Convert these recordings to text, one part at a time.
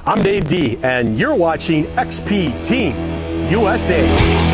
I'm Dave D, and you're watching XP Team USA.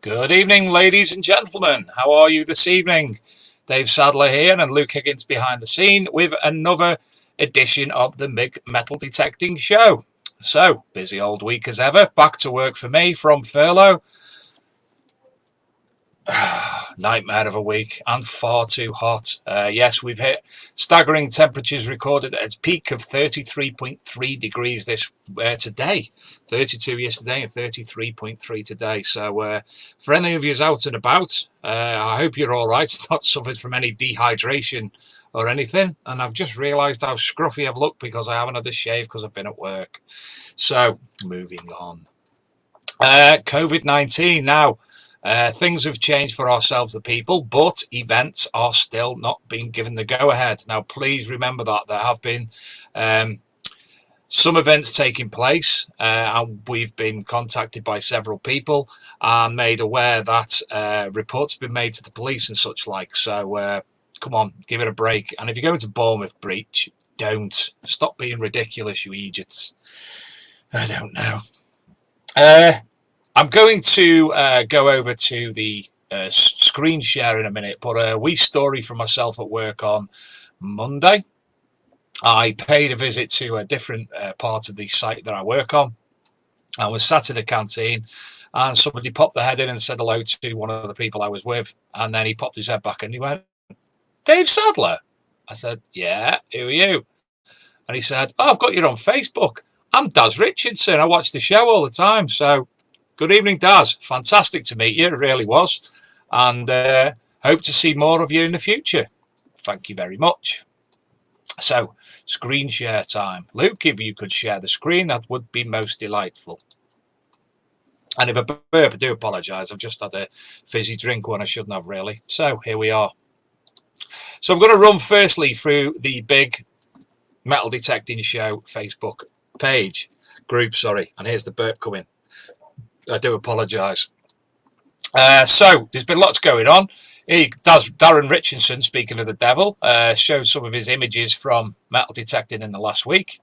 Good evening, ladies and gentlemen. How are you this evening? Dave Sadler here and Luke Higgins behind the scene with another edition of the MIG Metal Detecting Show. So, busy old week as ever. Back to work for me from furlough. Nightmare of a week and far too hot. Yes, we've hit staggering temperatures recorded at its peak of 33.3 degrees this today. 32 yesterday and 33.3 today. So for any of you out and about, I hope you're all right, not suffered from any dehydration or anything. And I've just realised how scruffy I've looked because I haven't had a shave because I've been at work. So moving on. COVID-19 now. Things have changed for ourselves, the people, but events are still not being given the go-ahead. Now, please remember that there have been some events taking place, and we've been contacted by several people and made aware that reports have been made to the police and such like. So, come on, give it a break. And if you're going to Bournemouth Breach, don't. Stop being ridiculous, you idiots. I don't know. I'm going to go over to the screen share in a minute, but a wee story from myself at work on Monday. I paid a visit to a different part of the site that I work on. I was sat in the canteen and somebody popped their head in and said hello to one of the people I was with, and then he popped his head back and he went, "Dave Sadler?" I said, "Yeah, who are you?" And he said, "Oh, I've got you on Facebook." I'm Daz Richardson. I watch the show all the time. So, good evening, Daz. Fantastic to meet you. It really was. And hope to see more of you in the future. Thank you very much. So, screen share time. Luke, if you could share the screen, that would be most delightful. And if I burp, I do apologise. I've just had a fizzy drink when I shouldn't have, really. So, here we are. So, I'm going to run firstly through the big Metal Detecting Show Facebook page group, sorry, and here's the burp coming. I do apologise. So there's been lots going on. He does. Darren Richardson, speaking of the devil, showed some of his images from metal detecting in the last week.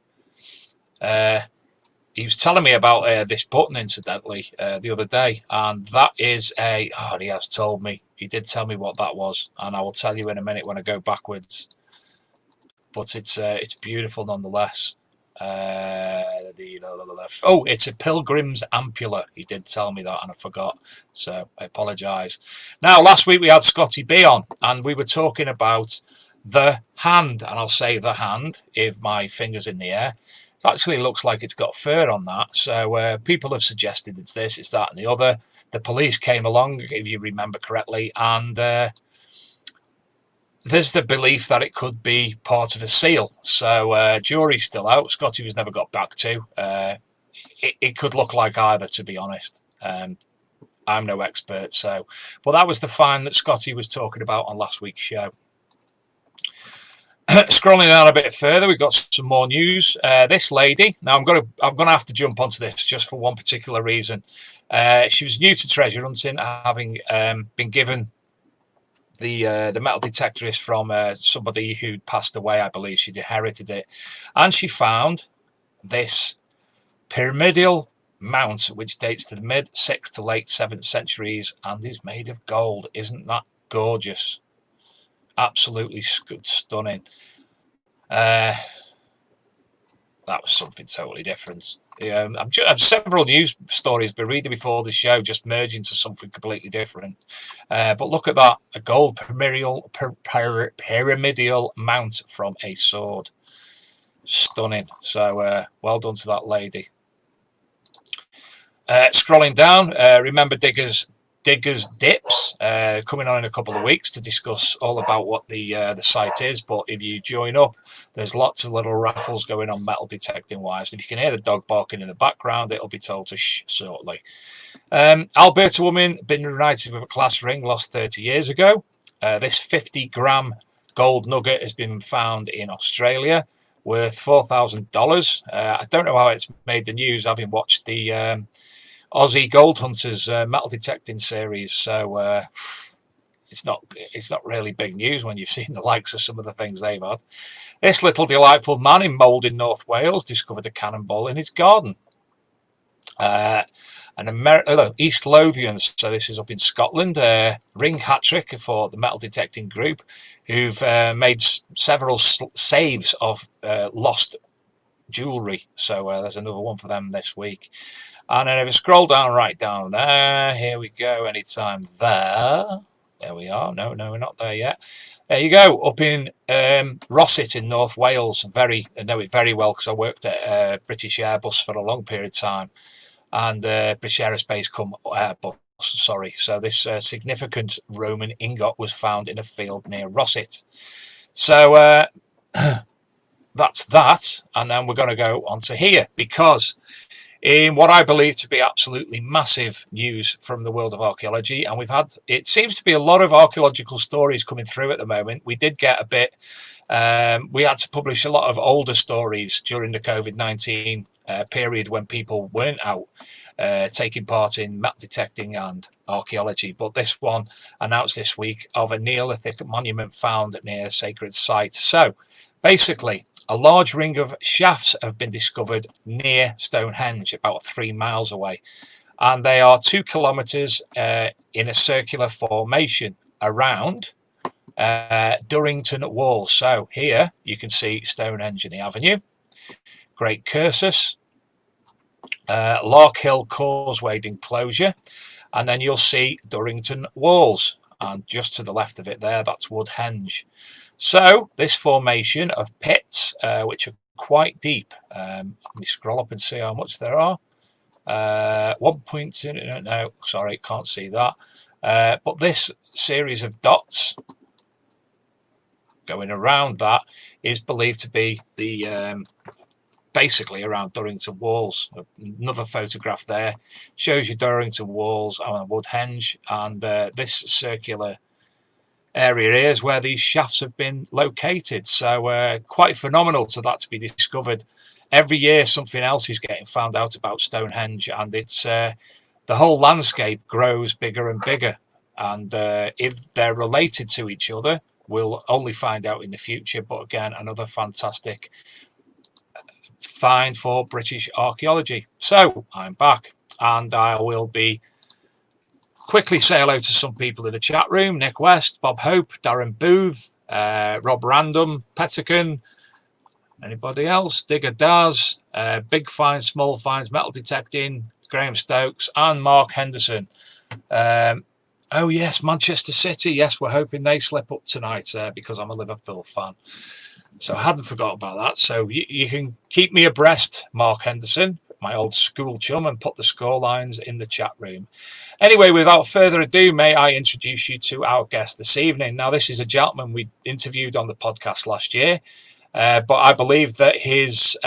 He was telling me about this button, incidentally, the other day, and that is a. Oh, he has told me. He did tell me what that was, and I will tell you in a minute when I go backwards. But it's beautiful nonetheless. Oh, it's a pilgrim's ampulla. He did tell me that and I forgot, so I apologise. Now, last week we had Scotty B on and we were talking about the hand, and I'll say the hand if my finger's in the air. It actually looks like it's got fur on that, so people have suggested it's this, it's that and the other. The police came along, if you remember correctly, and there's the belief that it could be part of a seal. So jury's still out. Scotty was never got back to. It could look like either, to be honest. I'm no expert, so. But that was the find that Scotty was talking about on last week's show. Scrolling down a bit further, we've got some more news. This lady. Now I'm gonna have to jump onto this just for one particular reason. She was new to treasure hunting, having been given the metal detector is from somebody who passed away, I believe. She'd inherited it, and she found this pyramidal mount which dates to the mid 6th to late 7th centuries and is made of gold. Isn't that gorgeous? Absolutely stunning. That was something totally different. I've several news stories been reading before the show, just merging to something completely different. But look at that, a gold pyramidal mount from a sword. Stunning. So well done to that lady. Scrolling down, remember Diggers Dips coming on in a couple of weeks to discuss all about what the site is. But if you join up, there's lots of little raffles going on metal detecting wise. If you can hear the dog barking in the background, it'll be told to shh shortly. Alberta woman been reunited with a class ring lost 30 years ago. This 50-gram gold nugget has been found in Australia, worth $4,000. I don't know how it's made the news, having watched the Aussie Gold Hunters metal detecting series, so it's not really big news when you've seen the likes of some of the things they've had. This little delightful man in Mould in North Wales discovered a cannonball in his garden. East Lothians, so this is up in Scotland, ring hat-trick for the metal detecting group, who've made several saves of lost jewellery, so there's another one for them this week. And then if I scroll down, right down there, here we go, anytime there we are. No, we're not there yet. There you go, up in Rossett in North Wales. I know it very well because I worked at British Airbus for a long period of time, and British Aerospace Airbus, sorry. So this significant Roman ingot was found in a field near Rossett. So that's that, and then we're going to go on to here, because in what I believe to be absolutely massive news from the world of archaeology, and it seems to be a lot of archaeological stories coming through at the moment. We did get a bit, we had to publish a lot of older stories during the COVID-19 period when people weren't out taking part in metal detecting and archaeology. But this one announced this week of a Neolithic monument found near a sacred site. So basically, a large ring of shafts have been discovered near Stonehenge, about 3 miles away, and they are 2 kilometres in a circular formation around Durrington Walls. So here you can see Stonehenge in the avenue, Great Cursus, Larkhill Causeway enclosure, and then you'll see Durrington Walls, and just to the left of it there, that's Woodhenge. So this formation of pits, which are quite deep. Let me scroll up and see how much there are. 1.2, no, sorry, can't see that. But this series of dots going around that is believed to be the basically around Durrington Walls. Another photograph there shows you Durrington Walls on Woodhenge, and this circular area here is where these shafts have been located. So quite phenomenal to that to be discovered. Every year something else is getting found out about Stonehenge, and it's the whole landscape grows bigger and bigger, and if they're related to each other we'll only find out in the future. But again, another fantastic find for British archaeology. So I'm back, and I will be quickly say hello to some people in the chat room: Nick West, Bob Hope, Darren Booth, Rob Random, Petican, anybody else, Digger Daz, Big Finds, Small Finds, Metal Detecting, Graham Stokes, and Mark Henderson. Oh yes, Manchester City, yes, we're hoping they slip up tonight because I'm a Liverpool fan. So I hadn't forgot about that. So you can keep me abreast, Mark Henderson, my old school chum, and put the score lines in the chat room. Anyway, without further ado, may I introduce you to our guest this evening. Now, this is a gentleman we interviewed on the podcast last year, but I believe that his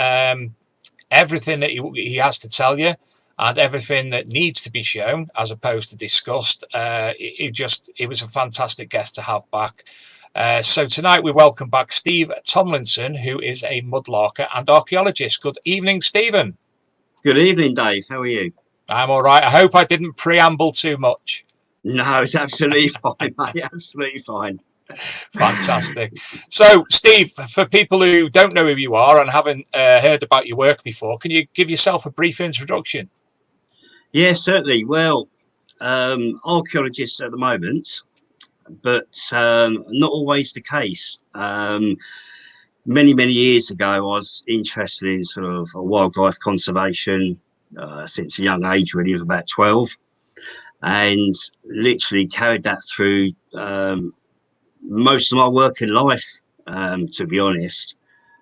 everything that he has to tell you and everything that needs to be shown as opposed to discussed, it was a fantastic guest to have back. So tonight we welcome back Steve Tomlinson, who is a mudlarker and archaeologist. Good evening, Stephen. Good evening, Dave. How are you? I'm all right. I hope I didn't preamble too much. No, it's absolutely fine, mate. Absolutely fine. Fantastic. So, Steve, for people who don't know who you are and haven't heard about your work before, can you give yourself a brief introduction? Yeah, certainly. Well, archaeologist at the moment, but not always the case. Many years ago, I was interested in sort of wildlife conservation since a young age, really, of about 12, and literally carried that through most of my working life, to be honest.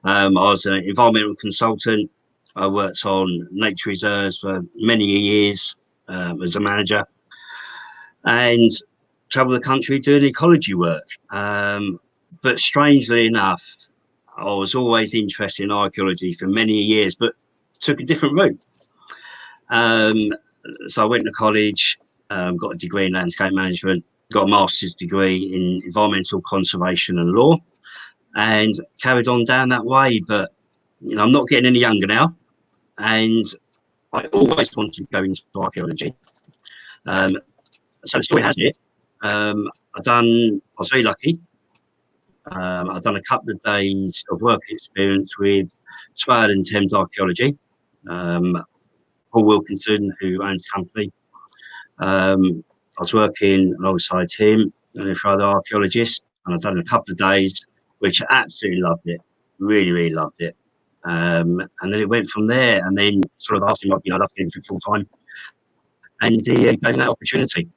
I was an environmental consultant. I worked on nature reserves for many years as a manager, and traveled the country doing ecology work. But strangely enough, I was always interested in archaeology for many years, but took a different route. So I went to college, got a degree in landscape management, got a master's degree in environmental conservation and law, and carried on down that way. But you know, I'm not getting any younger now, and I always wanted to go into archaeology. So the story has it. I was very lucky. I've done a couple of days of work experience with Swale and Thames Archaeology. Paul Wilkinson, who owns the company. I was working alongside him and a few other archaeologists, and I've done a couple of days, which I absolutely loved it. Really loved it. And then it went from there, and then sort of asked him, I'd love to get into it full time, and he gave me that opportunity.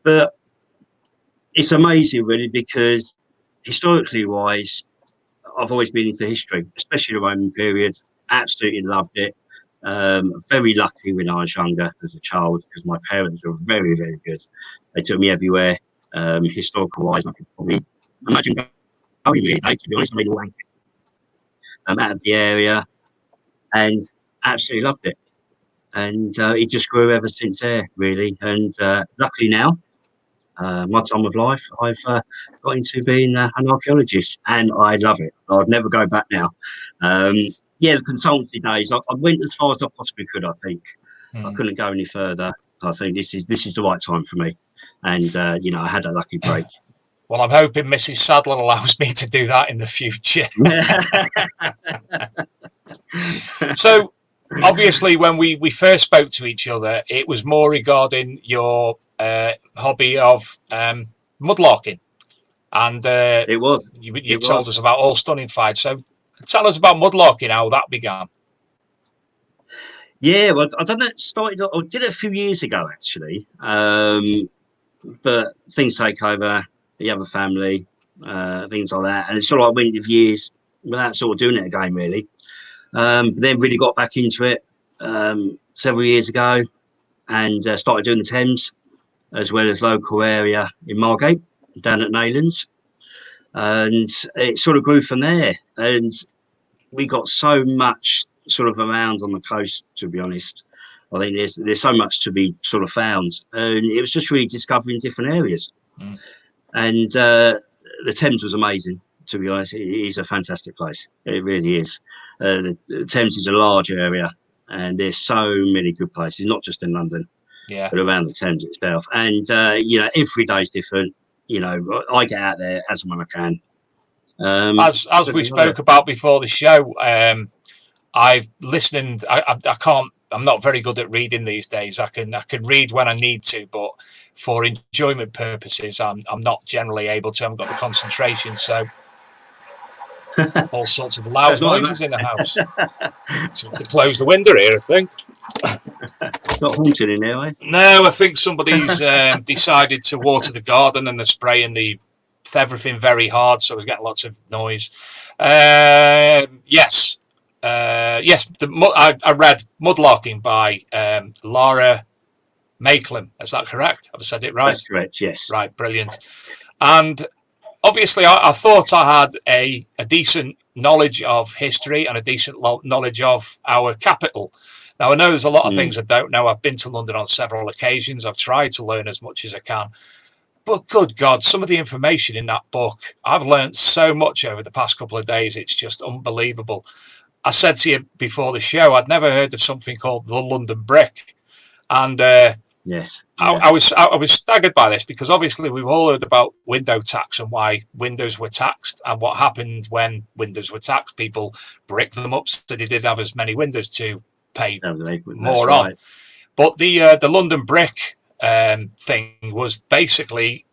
But it's amazing, really, because historically wise, I've always been into history, especially the Roman period. Absolutely loved it. Very lucky when I was younger as a child, because my parents were very good. They took me everywhere, historical wise. I could probably imagine going really, to be honest. I made all out of the area, and absolutely loved it. And it just grew ever since there, really. And luckily now, my time of life, I've got into being an archaeologist, and I love it. I'd never go back now. Yeah, the consultancy days, I went as far as I possibly could. I think I couldn't go any further. I think this is the right time for me, and you know, I had a lucky break. Well, I'm hoping Mrs. Sadler allows me to do that in the future. So, obviously, when we first spoke to each other, it was more regarding your hobby of mudlarking, and it was. You told us about All Stunning Fight. So, tell us about mudlarking, how that began. Yeah, well, I done that. I did it a few years ago, actually, but things take over. You have a family, things like that, and it's sort of like went with years. without sort of doing it again, really. But then really got back into it several years ago, and started doing the Thames as well as local area in Margate down at Naylands, and it sort of grew from there. And we got so much sort of around on the coast, to be honest. I think there's so much to be sort of found, and it was just really discovering different areas. And the Thames was amazing, to be honest. It is a fantastic place. It really is. The Thames is a large area, and there's so many good places, not just in London, but around the Thames itself. And every day is different. I get out there as and when I can. As we spoke about before the show, I've listened. I can't. I'm not very good at reading these days. I can read when I need to, but for enjoyment purposes, I'm not generally able to. I haven't got the concentration, so all sorts of loud noises in the house. So I have to close the window here, I think. It's not haunted in there, eh? No, I think somebody's decided to water the garden, and they're spraying everything very hard, so I was getting lots of noise. Yes. I read Mudlarking by Laura Maitland. Is that correct? Have I said it right? That's correct, yes. Right, brilliant. And obviously, I thought I had a decent knowledge of history and a decent knowledge of our capital. Now, I know there's a lot of things I don't know. I've been to London on several occasions. I've tried to learn as much as I can. But good God, some of the information in that book, I've learned so much over the past couple of days. It's just unbelievable. I said to you before the show, I'd never heard of something called the London brick. And yes, I was staggered by this, because obviously we've all heard about window tax and why windows were taxed, and what happened when windows were taxed. People bricked them up so they didn't have as many windows to pay more on. But the London brick thing was basically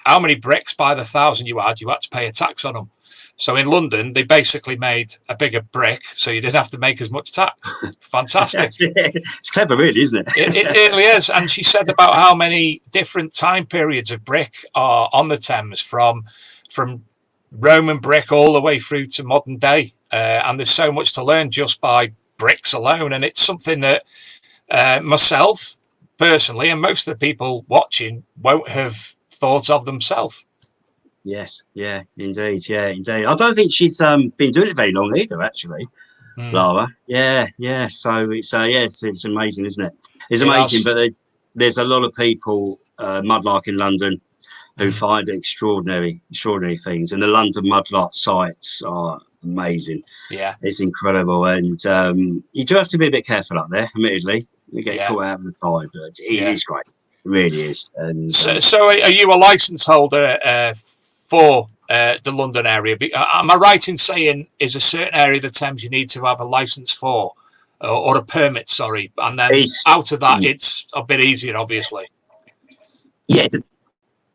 how many bricks by the 1,000 you had to pay a tax on them. So in London, they basically made a bigger brick, so you didn't have to make as much tax. Fantastic. It's clever, really, isn't it? It really is. And she said about how many different time periods of brick are on the Thames, from Roman brick all the way through to modern day. And there's so much to learn just by bricks alone. And it's something that myself, personally, and most of the people watching won't have thought of themselves. Yes, indeed. I don't think she's been doing it very long either, actually, Lara. Yeah. So it's amazing, isn't it? It's amazing, but there's a lot of people mudlark in London who find extraordinary things, and the London mudlark sites are amazing. Yeah, it's incredible, and you do have to be a bit careful up there. Admittedly, you get caught out of the tide, but it is great. It really is. And so are you a license holder for the London area? Am I right in saying is a certain area of the Thames you need to have a license for, or a permit, sorry, and then out of that it's a bit easier, obviously? Yeah,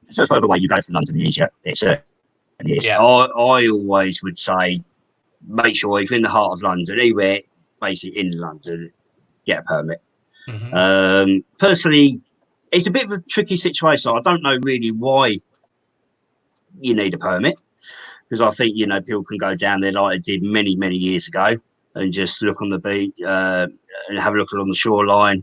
so the further away you go from London, the easier it's. I always would say make sure if you're in the heart of London, anywhere basically in London, get a permit. Personally, it's a bit of a tricky situation. I don't know really why you need a permit, because I think people can go down there like they did many years ago and just look on the beach and have a look along the shoreline,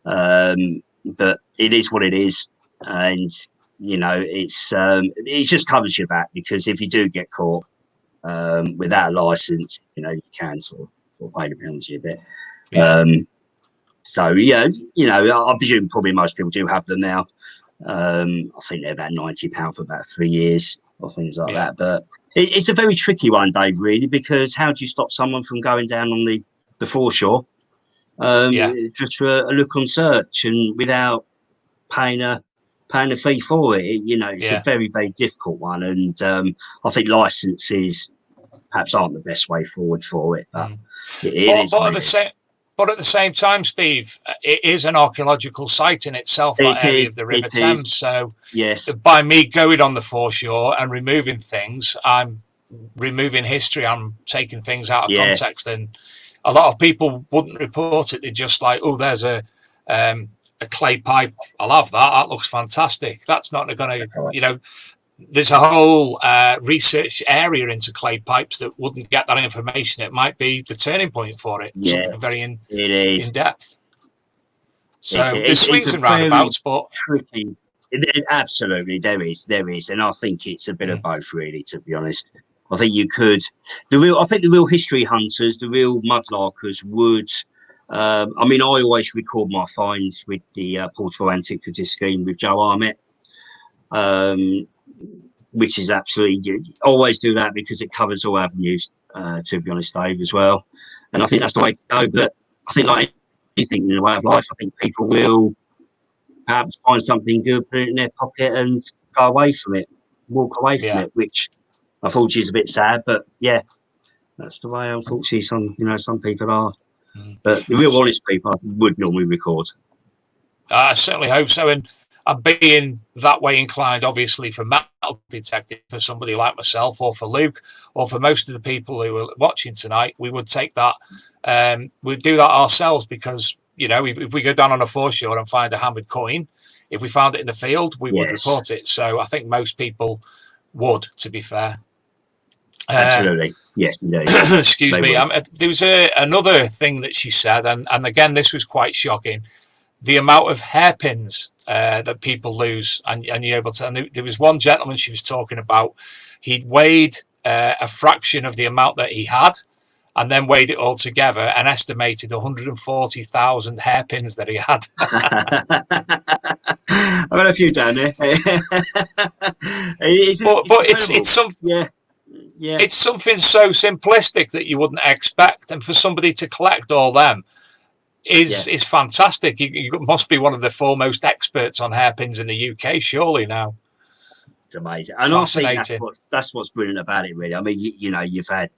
but it is what it is, and it just covers your back, because if you do get caught without a license, you can sort of pay the penalty a bit. So I presume probably most people do have them now. I think they're about £90 for about 3 years or things like that. But it's a very tricky one, Dave, really, because how do you stop someone from going down on the foreshore just for a look on search and without paying a fee for it? It's a very, very difficult one, and I think licenses perhaps aren't the best way forward for it. But it is. But at the same time, Steve, it is an archaeological site in itself, that area of the River Thames. So by me going on the foreshore and removing things, I'm removing history. I'm taking things out of context. And a lot of people wouldn't report it. They're just like, oh, there's a clay pipe. I'll have that. That looks fantastic. That's not going to, there's a whole research area into clay pipes that wouldn't get that information. It might be the turning point for it, something Yes, very it in is. depth. So there's It's swings a and very roundabouts, but tricky. Absolutely, there is, and I think it's a bit of both, really. To be honest, I think you could. I think the real history hunters, the real mudlarkers, would. I mean, I always record my finds with the Portable Antiquities scheme with Joe Armett, um, which is absolutely always do that because it covers all avenues. To be honest, Dave, as well, and I think that's the way to go. But I think, like anything in the way of life, I think people will perhaps find something good, put it in their pocket, and go away from it, walk away from yeah. it, which unfortunately is a bit sad. But yeah, that's the way. Unfortunately, some people are. But the real honest people would normally record. I certainly hope so. And being that way inclined, obviously, for metal detecting, for somebody like myself, or for Luke, or for most of the people who are watching tonight, we would take that. We'd do that ourselves because, you know, if we go down on a foreshore and find a hammered coin, if we found it in the field, we would Yes, report it. So I think most people would, to be fair. absolutely. Yes, indeed. Excuse me. There was another thing that she said, and again, this was quite shocking. The amount of hairpins that people lose, and you're able to. And there was one gentleman she was talking about. He'd weighed a fraction of the amount that he had, and then weighed it all together and estimated 140,000 hairpins that he had. I've got a few down there. It's some. Yeah, yeah. It's something so simplistic that you wouldn't expect, and for somebody to collect all them is fantastic. You must be one of the foremost experts on hairpins in the UK, surely now. It's amazing, It's and fascinating. I think that's what's brilliant about it, really. I mean, you know, you've had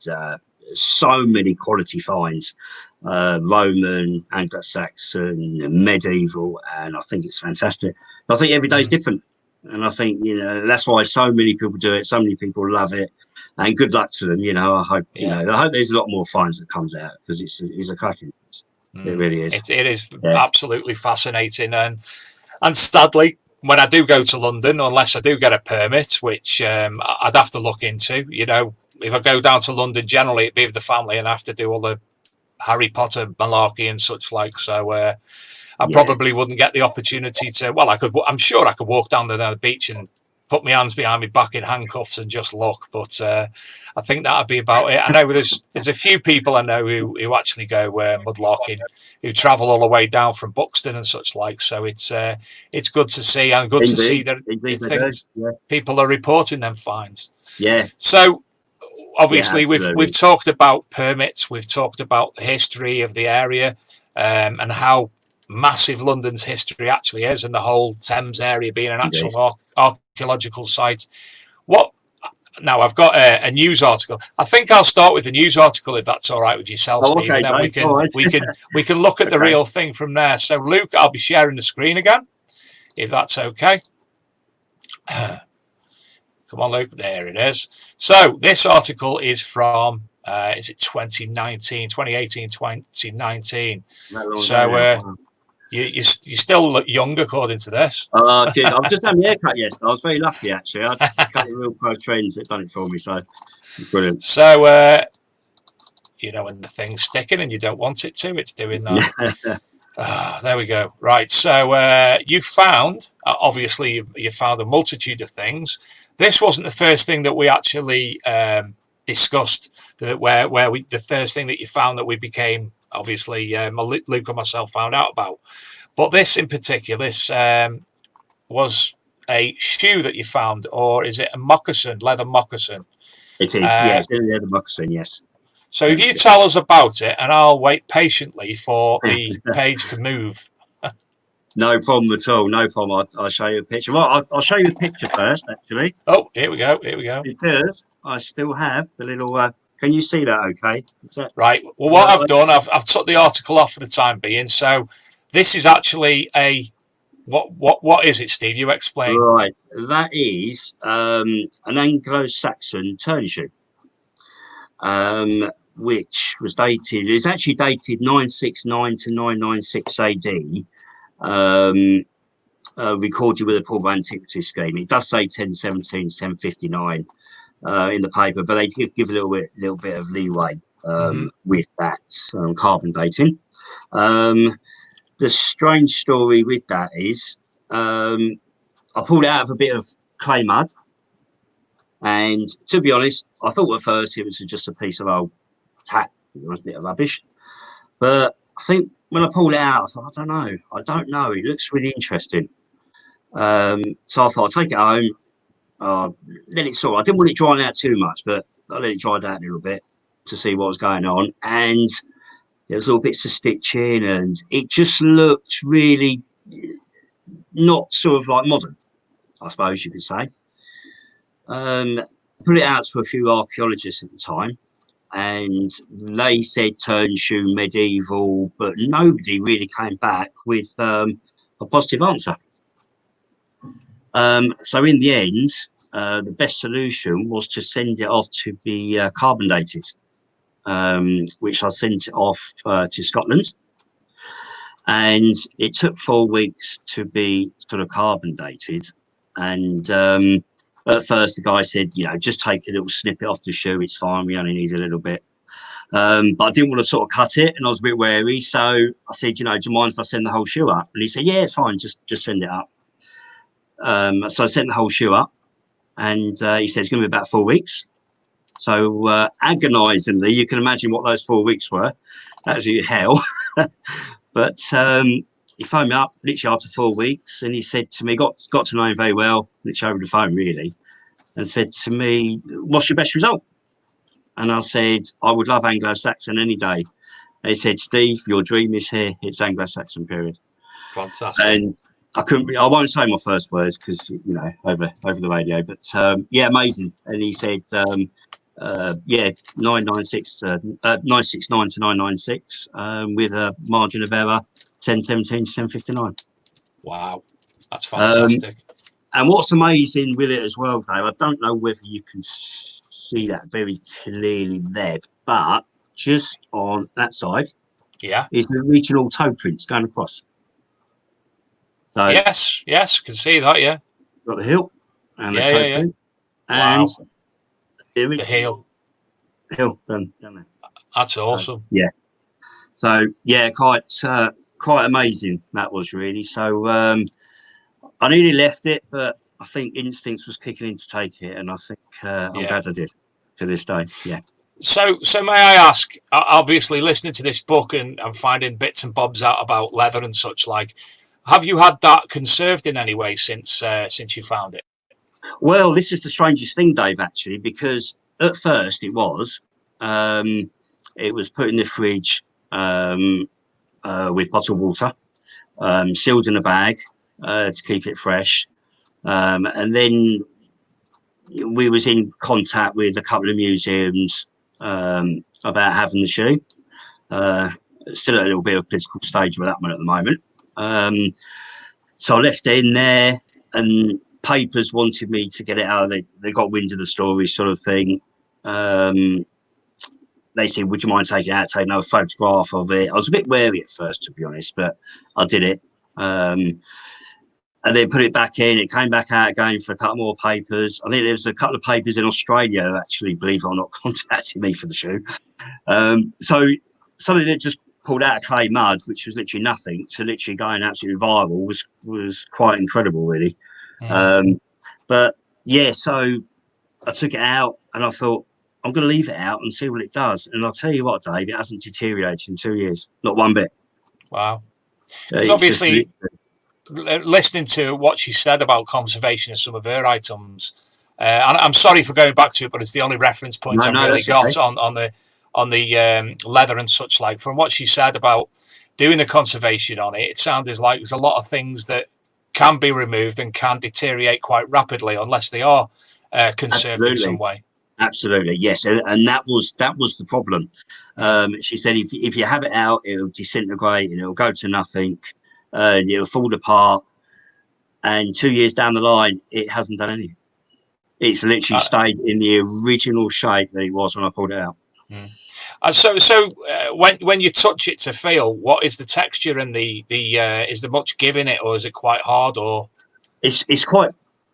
so many quality finds, Roman, Anglo-Saxon, medieval, and I think it's fantastic. I think every day is different, and I think, you know, that's why so many people do it. So many people love it, and good luck to them. You know, I hope I hope there's a lot more finds that comes out because it's a cracking. It really is. It is absolutely fascinating, and sadly, when I do go to London, unless I do get a permit, which I'd have to look into, you know, if I go down to London, generally it'd be with the family, and I have to do all the Harry Potter malarkey and such like. So I probably wouldn't get the opportunity to. Well, I'm sure I could walk down the beach and put my hands behind my back in handcuffs and just look. But I think that'd be about it. I know there's a few people I know who actually go mudlarking, who travel all the way down from Buxton and such like. So it's good to see, and good to see that people are reporting them finds. Yeah. So obviously we've talked about permits, we've talked about the history of the area, and how massive London's history actually is, and the whole Thames area being an actual archaeological site. Now I've got a news article. I think I'll start with the news article if that's all right with yourself, Steve, and then we can look at the real thing from there. So Luke, I'll be sharing the screen again, if that's okay. Come on, Luke. There it is. So this article is from is it 2018, 2019. So you still look young according to this. I've just done the haircut yesterday. I was very lucky, actually. I had a couple of real pro trends that done it for me, so brilliant. So you know, when the thing's sticking and you don't want it to, it's doing that. There we go. Right. So you found, obviously, you found a multitude of things. This wasn't the first thing that we actually discussed. The first thing that you found that we became, obviously, Luke and myself found out about. But this in particular, this was a shoe that you found, or is it a moccasin, leather moccasin? It is. Yes, it's a leather moccasin. Yes. So if you tell us about it, and I'll wait patiently for the page to move. No problem at all. No problem. I'll show you a picture. Well, I'll show you a picture first, actually. Oh, here we go. Here we go. Because I still have the little. Can you see that? Okay. Right. Well, what I've done, I've took the article off for the time being. So this is actually a what is it, Steve? You explain. Right. That is an Anglo-Saxon turn shoe. Which was dated. It's actually dated 969 to 996 AD. recorded with a portable antiquity scheme. It does say 1017 to 1059 in the paper, but they give a little bit of leeway with that carbon dating. The strange story with that is I pulled it out of a bit of clay mud, and to be honest, I thought at first it was just a piece of old tack. It was a bit of rubbish, but I think when I pulled it out, I thought, I don't know. It looks really interesting. So I thought I'd take it home, let it sort. I didn't want it drying out too much, but I let it dry out a little bit to see what was going on. And there was all bits of stitching, and it just looked really not sort of like modern, I suppose you could say. Put it out to a few archaeologists at the time, and they said turn shoe medieval, but nobody really came back with a positive answer. So in the end, the best solution was to send it off to be carbon dated, which I sent off to Scotland, and it took 4 weeks to be sort of carbon dated. And at first the guy said, just take a little snippet off the shoe, it's fine, we only need a little bit. But I didn't want to sort of cut it, and I was a bit wary, so I said, do you mind if I send the whole shoe up? And he said, yeah, it's fine, just send it up. So I sent the whole shoe up, and he said it's going to be about 4 weeks. So agonizingly, you can imagine what those 4 weeks were. Absolute hell. But he phoned me up literally after 4 weeks, and he said to me, got to know him very well, literally over the phone really, and said to me, what's your best result? And I said, I would love Anglo-Saxon any day. And he said, Steve, your dream is here. It's Anglo-Saxon period. Fantastic. And I won't say my first words because, over the radio, but yeah, amazing. And he said, 996 to 969 to 996 with a margin of error 1017 to 1059. Wow, that's fantastic. And what's amazing with it as well, Dave, I don't know whether you can see that very clearly there, but just on that side, is the original toe prints going across. So yes, can see that. Yeah, got the heel and the toe print, and the heel done there. That's awesome. So yeah, quite amazing that was really. So I nearly left it, but I think instincts was kicking in to take it, and I think I'm glad I did to this day. Yeah. So may I ask? Obviously, listening to this book and finding bits and bobs out about leather and such like, have you had that conserved in any way since you found it? Well, this is the strangest thing, Dave, actually, because at first it was put in the fridge with bottled water, sealed in a bag to keep it fresh, and then we was in contact with a couple of museums about having the shoe. Still at a little bit of a political stage with that one at the moment. So I left it in there, and papers wanted me to get it out. They got wind of the story, sort of thing. They said, would you mind taking it out, taking a photograph of it? I was a bit wary at first, to be honest, but I did it. And then put it back in. It came back out again for a couple more papers. I think there was a couple of papers in Australia who actually, believe it or not, contacted me for the shoe. So something that just pulled out of clay mud, which was literally nothing, to literally going absolutely viral was quite incredible, really. But yeah, so I took it out and I thought, I'm going to leave it out and see what it does. And I'll tell you what, Dave, it hasn't deteriorated in 2 years, not one bit. Wow. Because obviously, listening to what she said about conservation of some of her items, and I'm sorry for going back to it, but it's the only reference point I've really got on the leather and such like. From what she said about doing the conservation on it, it sounded like there's a lot of things that can be removed and can deteriorate quite rapidly unless they are conserved in some way. Absolutely, yes, and that was the problem. She said if you have it out, it'll disintegrate and it'll go to nothing, and it'll fall apart. And 2 years down the line, it hasn't done anything. It's literally stayed in the original shape that it was when I pulled it out. When you touch it to feel, what is the texture and the is there much give in it, or is it quite hard? Or It's quite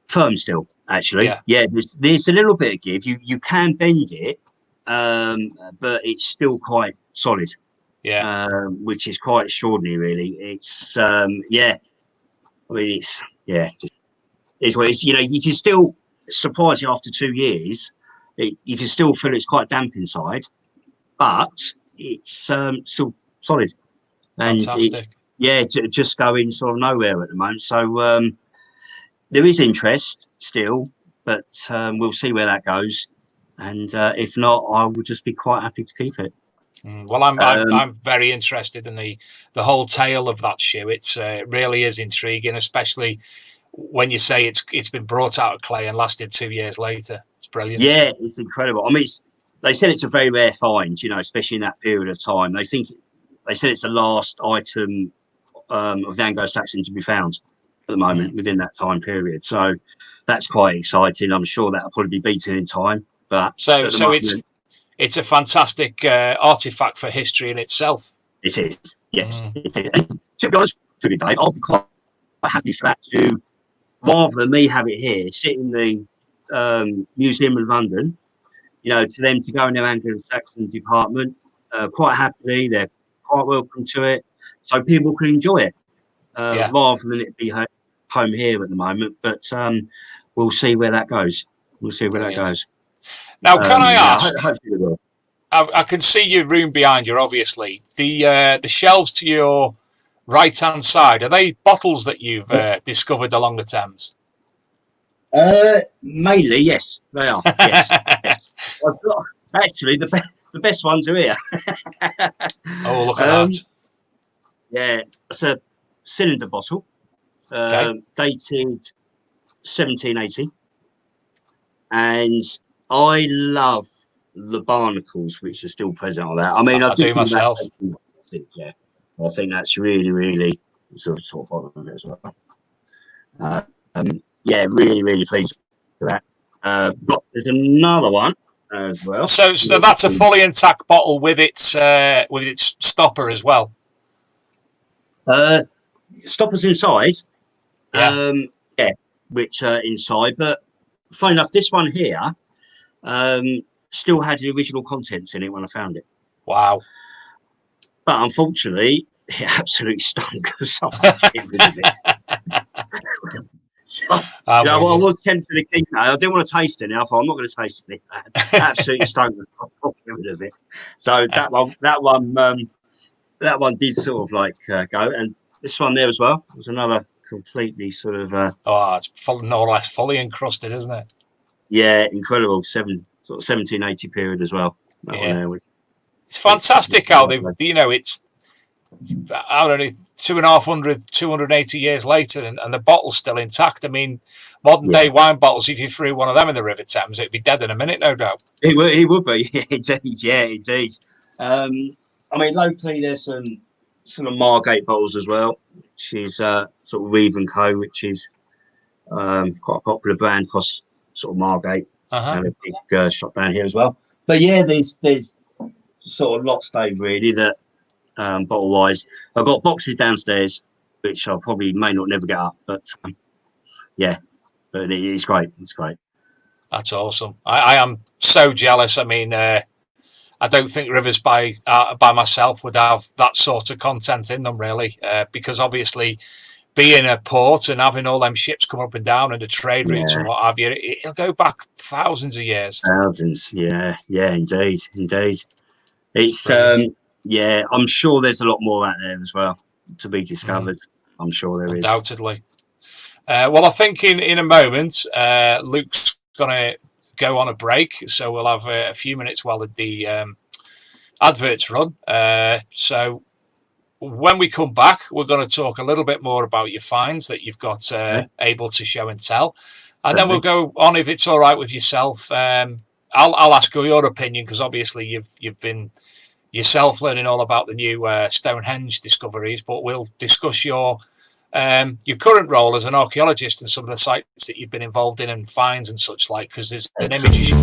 firm still, actually. Yeah. Yeah, there's a little bit of give. You can bend it, but it's still quite solid. Yeah. Which is quite extraordinary, really. It's yeah. I mean, it's what it's. You know, you can still surprise you after 2 years. You can still feel it's quite damp inside, but it's still solid. And Fantastic. just going sort of nowhere at the moment. So there is interest still, but we'll see where that goes. And if not, I will just be quite happy to keep it. Well, I'm very interested in the whole tale of that shoe. It really is intriguing, especially when you say it's been brought out of clay and lasted 2 years later. It's brilliant. Yeah, it's incredible. I mean, they said it's a very rare find, you know, especially in that period of time. They said it's the last item of the Anglo-Saxon to be found at the moment within that time period. So that's quite exciting. I'm sure that'll probably be beaten in time. But so it's a fantastic artifact for history in itself. It is, yes. It is. To be honest with you, Dave, I'll be quite happy for that to, rather than me have it here, sit in the Museum of London, you know, to them to go in their Anglo-Saxon department quite happily. They're quite welcome to it, so people can enjoy it rather than it be home here at the moment. But we'll see where that goes. We'll see where that goes. Now, can I ask? Hopefully we will. I can see your room behind you, obviously. The shelves to your right-hand side, are they bottles that you've discovered along the Thames? Mainly, yes, they are. Yes, yes. I've got, actually, the best ones are here. Oh, look at that. Yeah, it's a cylinder bottle, dated 1780. And I love the barnacles which are still present on that. I mean, I do myself. I think that's really, really sort of bottom of it as well. Yeah, really, really pleased with that. But there's another one as well. So that's a fully intact bottle with its stopper as well. Stoppers inside. Which inside, but funny enough, this one here still had the original contents in it when I found it. Wow. But unfortunately, it absolutely stunk. So I had to get rid of it. I was tempted to keep it. I didn't want to taste it. I thought, I'm not going to taste it. Absolutely stunk. I got rid of it. So that one did sort of like go. And this one there as well was another completely sort of it's no less fully encrusted, isn't it? Yeah, incredible. 1780 period as well. It's fantastic how they've, you know, it's, I don't know, 280 years later, and the bottle's still intact. I mean, modern day wine bottles, if you threw one of them in the River Thames, it'd be dead in a minute, no doubt. It would be, indeed. Yeah, indeed. I mean, locally there's some sort of Margate bottles as well, which is sort of Reeve and Co, which is quite a popular brand across sort of Margate. And a big shop down here as well. But yeah, there's sort of lots, Dave, really, that bottle wise. I've got boxes downstairs, which I probably may not never get up, but yeah, but it's great. It's great. That's awesome. I am so jealous. I mean, I don't think Rivers by myself would have that sort of content in them, really, because obviously being a port and having all them ships come up and down and the trade routes and what have you, it'll go back thousands of years. Thousands, yeah, indeed. It's I'm sure there's a lot more out there as well to be discovered. I'm sure there is. Undoubtedly. Well, I think in a moment, Luke's going to go on a break, so we'll have a few minutes while the adverts run. So when we come back, we're going to talk a little bit more about your finds that you've got able to show and tell. And then we'll go on, if it's all right with yourself. I'll ask your opinion, because obviously you've been yourself learning all about the new Stonehenge discoveries, but we'll discuss your current role as an archaeologist and some of the sites that you've been involved in and finds and such like, because there's an image.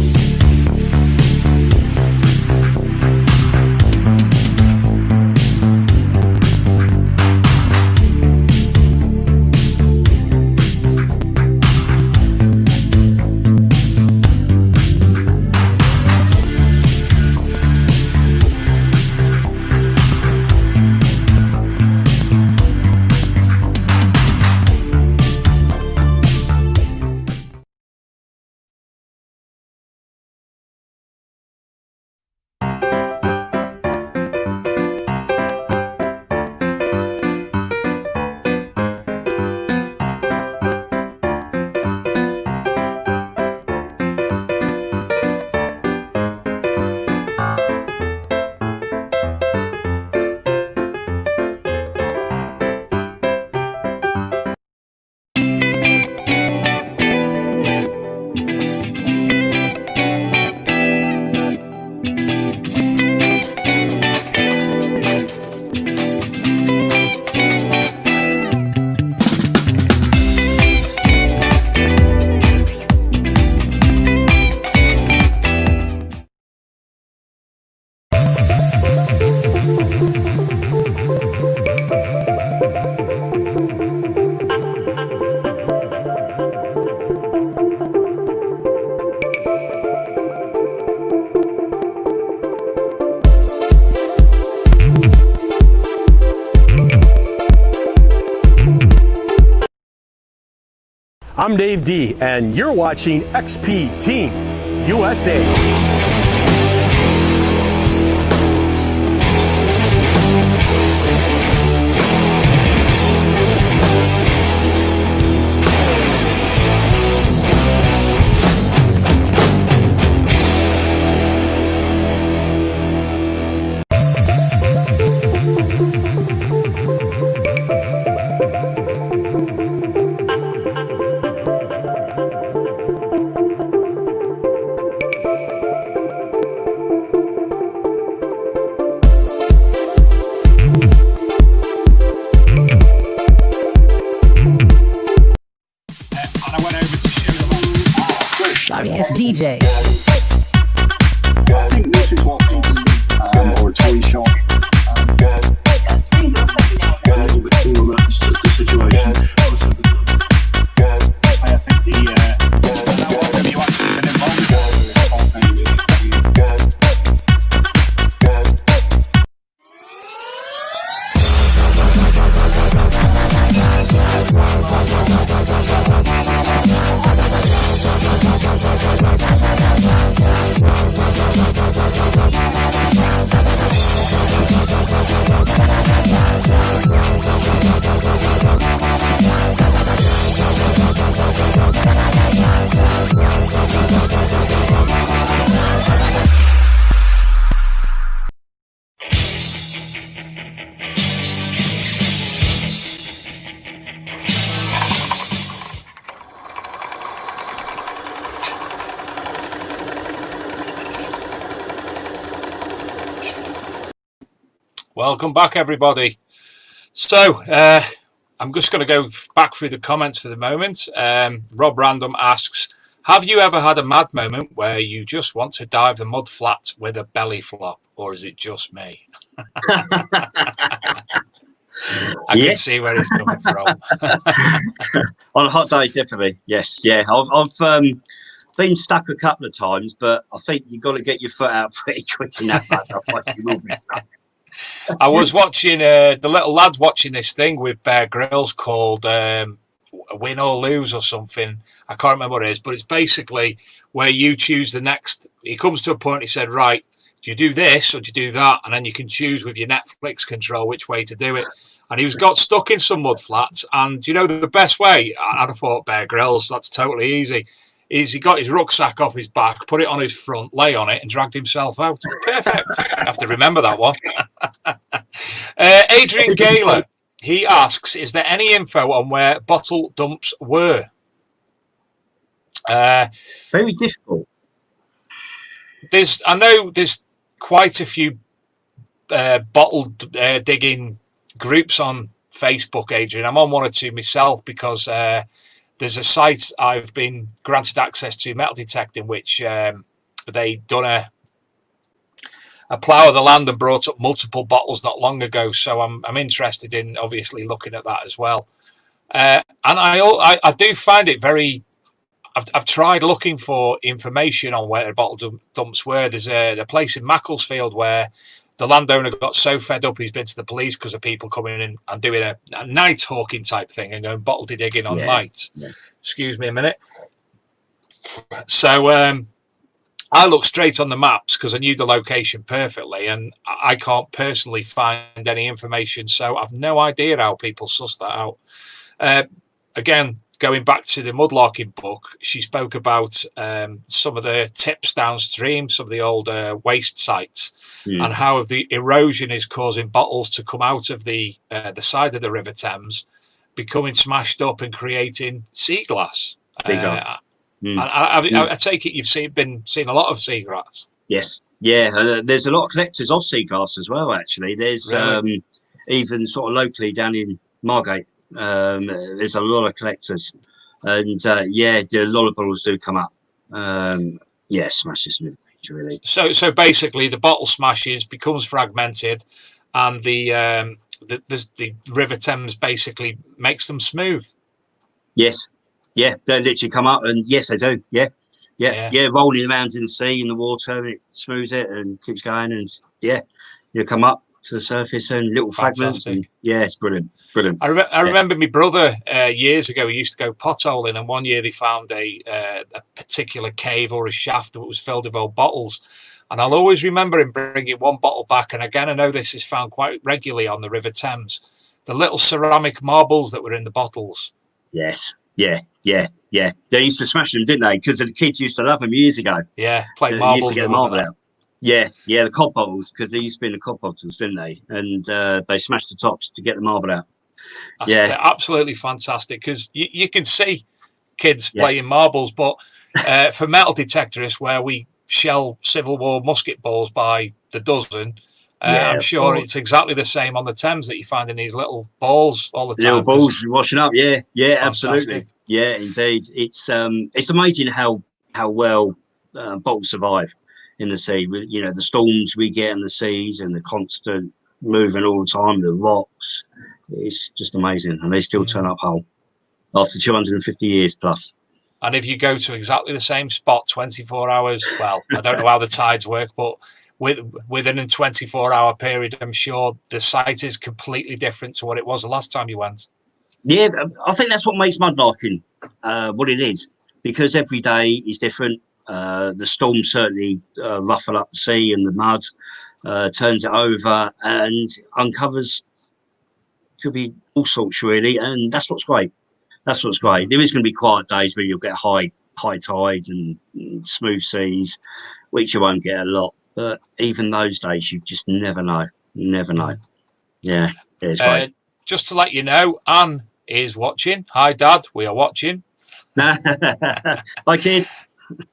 I'm Dave D, and you're watching XP Team USA. Sorry, it's DJ. I think this is what people or a toy shop a little bit too about the situation. I think whatever you actually been involved Welcome back, everybody. So I'm just going to go back through the comments for the moment. Rob Random asks, have you ever had a mad moment where you just want to dive the mud flat with a belly flop, or is it just me? I can see where he's coming from. On hot days, definitely. Yes, yeah. I've been stuck a couple of times, but I think you've got to get your foot out pretty quick in that mud. Otherwise you will be stuck. I was watching the little lad's watching this thing with Bear Grylls called Win or Lose or something. I can't remember what it is, but it's basically where you choose the next. He comes to a point. He said, "Right, do you do this or do you do that?" And then you can choose with your Netflix control which way to do it. And he got stuck in some mud flats. And you know the best way? I'd have thought Bear Grylls. That's totally easy. Is he got his rucksack off his back, put it on his front, lay on it, and dragged himself out. Perfect. I have to remember that one. Adrian Gaylor, he asks, is there any info on where bottle dumps were? Very difficult. I know there's quite a few bottle digging groups on Facebook, Adrian. I'm on one or two myself because there's a site I've been granted access to, metal detecting, which they done a plough of the land and brought up multiple bottles not long ago. So I'm interested in obviously looking at that as well. And I do find it very. I've tried looking for information on where the bottle dumps were. There's a place in Macclesfield where the landowner got so fed up he's been to the police because of people coming in and doing a night hawking type thing and going bottle digging on nights. Yeah. Excuse me a minute. So I looked straight on the maps because I knew the location perfectly, and I can't personally find any information, so I've no idea how people suss that out. Again, going back to the mudlarking book, she spoke about some of the tips downstream, some of the old waste sites, and how the erosion is causing bottles to come out of the side of the River Thames, becoming smashed up and creating sea glass. I take it you've been seeing a lot of seagrass. Yes, yeah. There's a lot of collectors of seagrass as well. Actually, there's really? Even sort of locally down in Margate. There's a lot of collectors, and a lot of bottles do come up. Smashes really. So basically, the bottle smashes, becomes fragmented, and the River Thames basically makes them smooth. Yes. Yeah, they literally come up, and yes, they do. Yeah, rolling around in the sea, in the water, it smooths it and keeps going, and you come up, to the surface and little fragments. Fantastic. And yeah, it's brilliant. Brilliant. I remember my brother years ago. He used to go potholing, and one year they found a particular cave or a shaft that was filled with old bottles. And I'll always remember him bringing one bottle back. And again, I know this is found quite regularly on the River Thames. The little ceramic marbles that were in the bottles. Yes. Yeah. They used to smash them, didn't they? Because the kids used to love them years ago. Yeah, play They marbles. used to get the marble out. Yeah, the cod bottles, because they used to be in the cod bottles, didn't they? And they smashed the tops to get the marble out. They're absolutely fantastic, because you can see kids playing marbles, but for metal detectorists, where we shell Civil War musket balls by the dozen, I'm sure it's exactly the same on the Thames, that you find in these little balls all the time. Little balls washing up, yeah, Fantastic. absolutely, yeah, indeed. It's amazing how well bottles survive in the sea. With the storms we get in the seas and the constant moving all the time, the rocks. It's just amazing, and they still turn up whole after 250 years plus. And if you go to exactly the same spot 24 hours, well, I don't know how the tides work, but within a 24-hour period, I'm sure the site is completely different to what it was the last time you went. Yeah, I think that's what makes mudlarking what it is, because every day is different. The storm certainly ruffle up the sea, and the mud turns it over and uncovers, could be all sorts really, and that's what's great. That's what's great. There is going to be quiet days where you'll get high tides and smooth seas, which you won't get a lot. But even those days, you just never know. Never know. Yeah, it's great. Just to let you know, Anne is watching. Hi, Dad. We are watching. Hi, kid.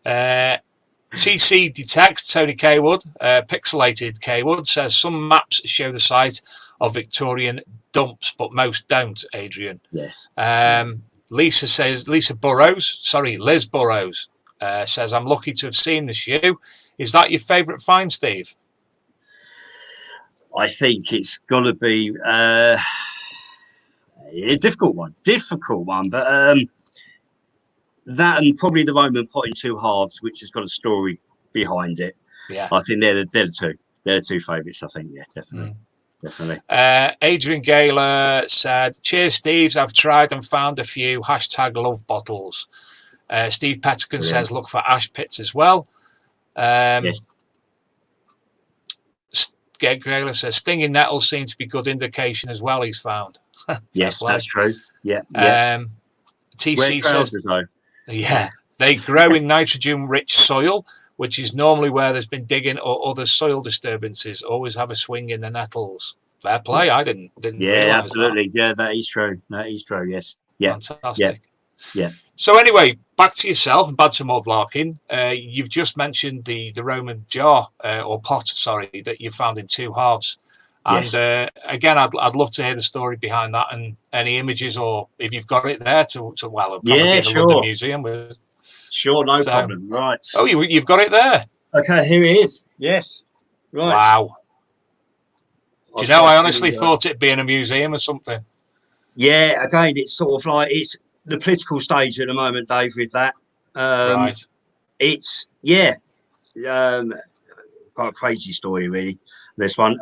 TC Detect, Tony Kaywood, Pixelated Kaywood, says some maps show the site of Victorian dumps, but most don't, Adrian. Yes. Liz Burrows says, I'm lucky to have seen the shoe. Is that your favourite find, Steve? I think it's got to be a difficult one, but that and probably the Roman pot in two halves, which has got a story behind it. Yeah, I think they're the two. They're the two favourites, I think. Yeah, definitely. Definitely. Adrian Gaylor said, cheers, Steves. I've tried and found a few #love bottles. Steve Pettican says, look for ash pits as well. Yes. Gaylor says, stinging nettles seem to be good indication as well, he's found. Yes, that's true. Yeah. TC says, yeah, they grow in nitrogen-rich soil, which is normally where there's been digging or other soil disturbances. Always have a swing in the nettles. Fair play. I didn't Yeah, absolutely. That. Yeah, that is true. That is true. Yes. Yeah. Fantastic. Yeah. So anyway, back to yourself and back to mudlarking. You've just mentioned the Roman jar or pot, sorry, that you found in two halves. And yes. Again, I'd love to hear the story behind that and any images, or if you've got it there to well, probably in the London Museum. Sure, no problem. Right. Oh, you've got it there. Okay, here it is. Yes. Right. Wow. Do you know, I honestly thought it'd be in a museum or something. Yeah, again, it's sort of like, it's the political stage at the moment, Dave, with that. Right. It's, quite a crazy story, really, this one.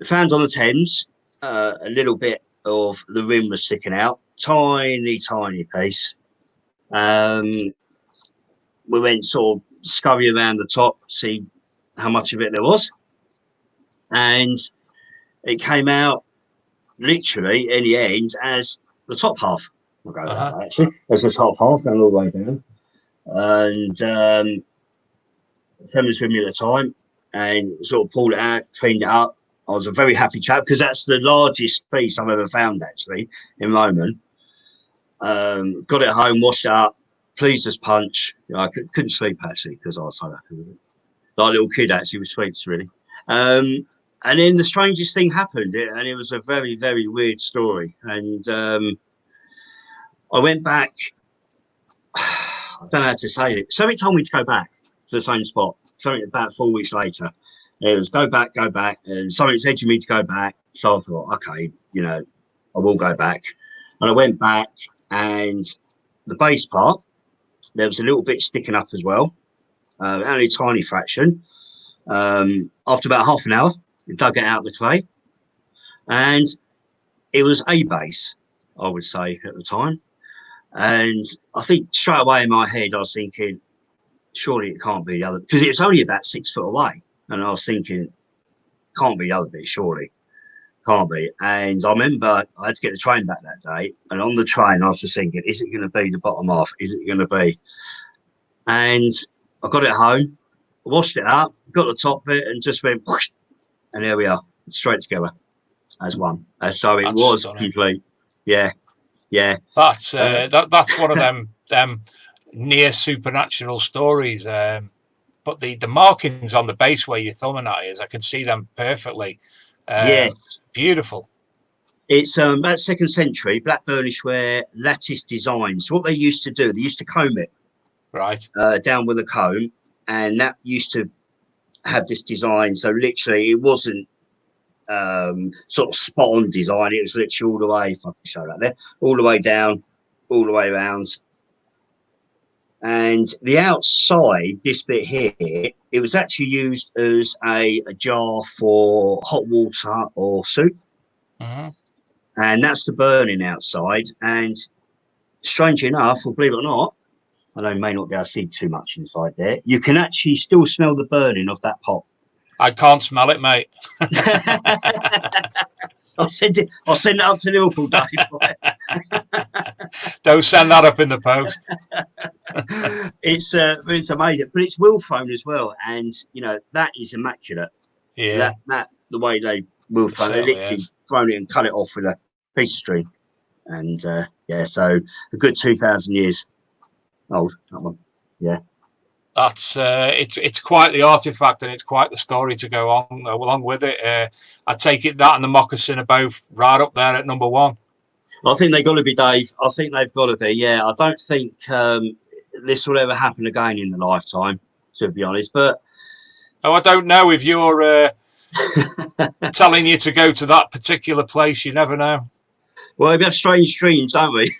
Found on the Thames, a little bit of the rim was sticking out, tiny piece. We went sort of scurry around the top, see how much of it there was, and it came out literally in the end as the top half. We'll go that actually, as the top half going all the way down. And Ken was with me at the time and sort of pulled it out, cleaned it up. I was a very happy chap because that's the largest piece I've ever found actually in Roman. Got it home, washed it up, pleased as punch. I couldn't sleep actually because I was so happy with it. Like a little kid actually with sweets really. And then the strangest thing happened, and it was a very, very weird story. And I went back, I don't know how to say it. Something told me to go back to the same spot. Something about 4 weeks later. It was go back. And something said to me to go back. So I thought, okay, I will go back. And I went back, and the base part, there was a little bit sticking up as well. Only a tiny fraction. After about half an hour, dug it out of the clay, and it was a base, I would say, at the time. And I think straight away in my head, I was thinking, surely it can't be the other, because it was only about 6 foot away. And I was thinking, can't be the other bit, surely. Can't be. And I remember I had to get the train back that day. And on the train, I was just thinking, is it going to be the bottom half? Is it going to be? And I got it home, washed it up, got the top bit, and just went, whoosh, and there we are, straight together as one. So it That's was stunning. complete. Yeah. Yeah. That's that's one of them near supernatural stories. But the markings on the base where your thumb and that is, I can see them perfectly. Yes. Beautiful. It's about 2nd century black burnish ware lattice designs. So what they used to do, they used to comb it Right. down with a comb, and that used to have this design. So literally, it wasn't sort of spot on design. It was literally all the way. If I can show that there, all the way down, all the way around. And the outside, this bit here, it was actually used as a jar for hot water or soup. Mm-hmm. And that's the burning outside. And strange enough, or believe it or not, I know you may not be able to see too much inside there, you can actually still smell the burning of that pot. I can't smell it, mate. I'll send it up to Liverpool, Dave. Don't send that up in the post. It's amazing, but it's wheel thrown as well, and you know that is immaculate. Yeah, that the way they wheel thrown, they literally thrown it and cut it off with a piece of string, and yeah, so a good 2,000 years old. That one, yeah. That's it's quite the artifact, and it's quite the story to go on along with it. I take it that and the moccasin are both right up there at number 1. I think they've got to be, Dave. I think they've got to be. Yeah, I don't think this will ever happen again in the lifetime, to be honest. But I don't know if you're telling you to go to that particular place. You never know. Well, we have strange dreams, don't we?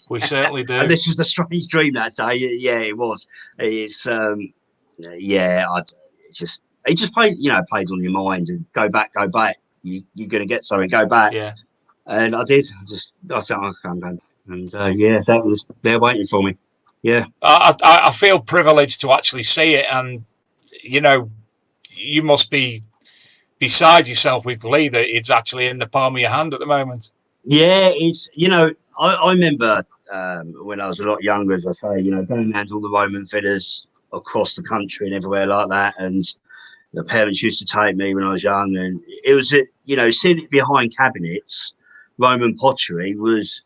We certainly do. And this was the strange dream that day. Yeah, it was. It's yeah. It just played, played on your mind and go back. You're going to get something. Go back. Yeah. And I did. I said, "Oh, I'm going." And yeah, that was there waiting for me. Yeah. I feel privileged to actually see it, and you must be beside yourself with glee that it's actually in the palm of your hand at the moment. Yeah, it's I remember when I was a lot younger, as I say, going around all the Roman villas across the country and everywhere like that, and the parents used to take me when I was young, and it was seeing it behind cabinets. Roman pottery was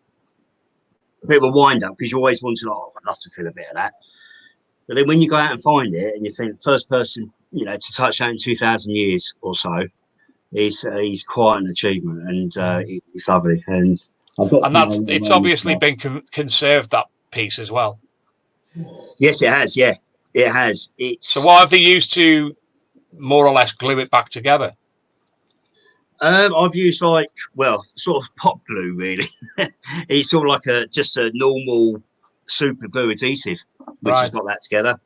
a bit of a wind up because you always wanted, I'd love to feel a bit of that. But then when you go out and find it, and you think first person, to touch that in 2,000 years or so, is quite an achievement, and it's lovely. And I've got. And it's obviously been conserved, that piece as well. Yes, it has. Yeah, it has. So what have they used to more or less glue it back together? I've used sort of pot glue, really. It's sort of like just a normal super glue adhesive, which has got that together.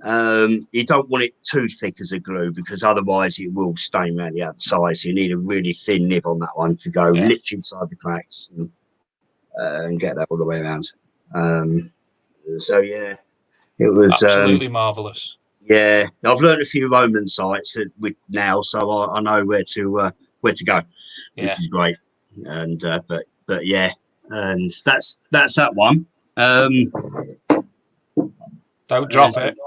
You don't want it too thick as a glue because otherwise it will stain around the outside. So you need a really thin nib on that one to go literally inside the cracks and get that all the way around. So yeah, it was absolutely marvelous. Yeah, I've learned a few Roman sites now, so I know where to go, which is great. And but yeah, and that's that one. Don't drop it.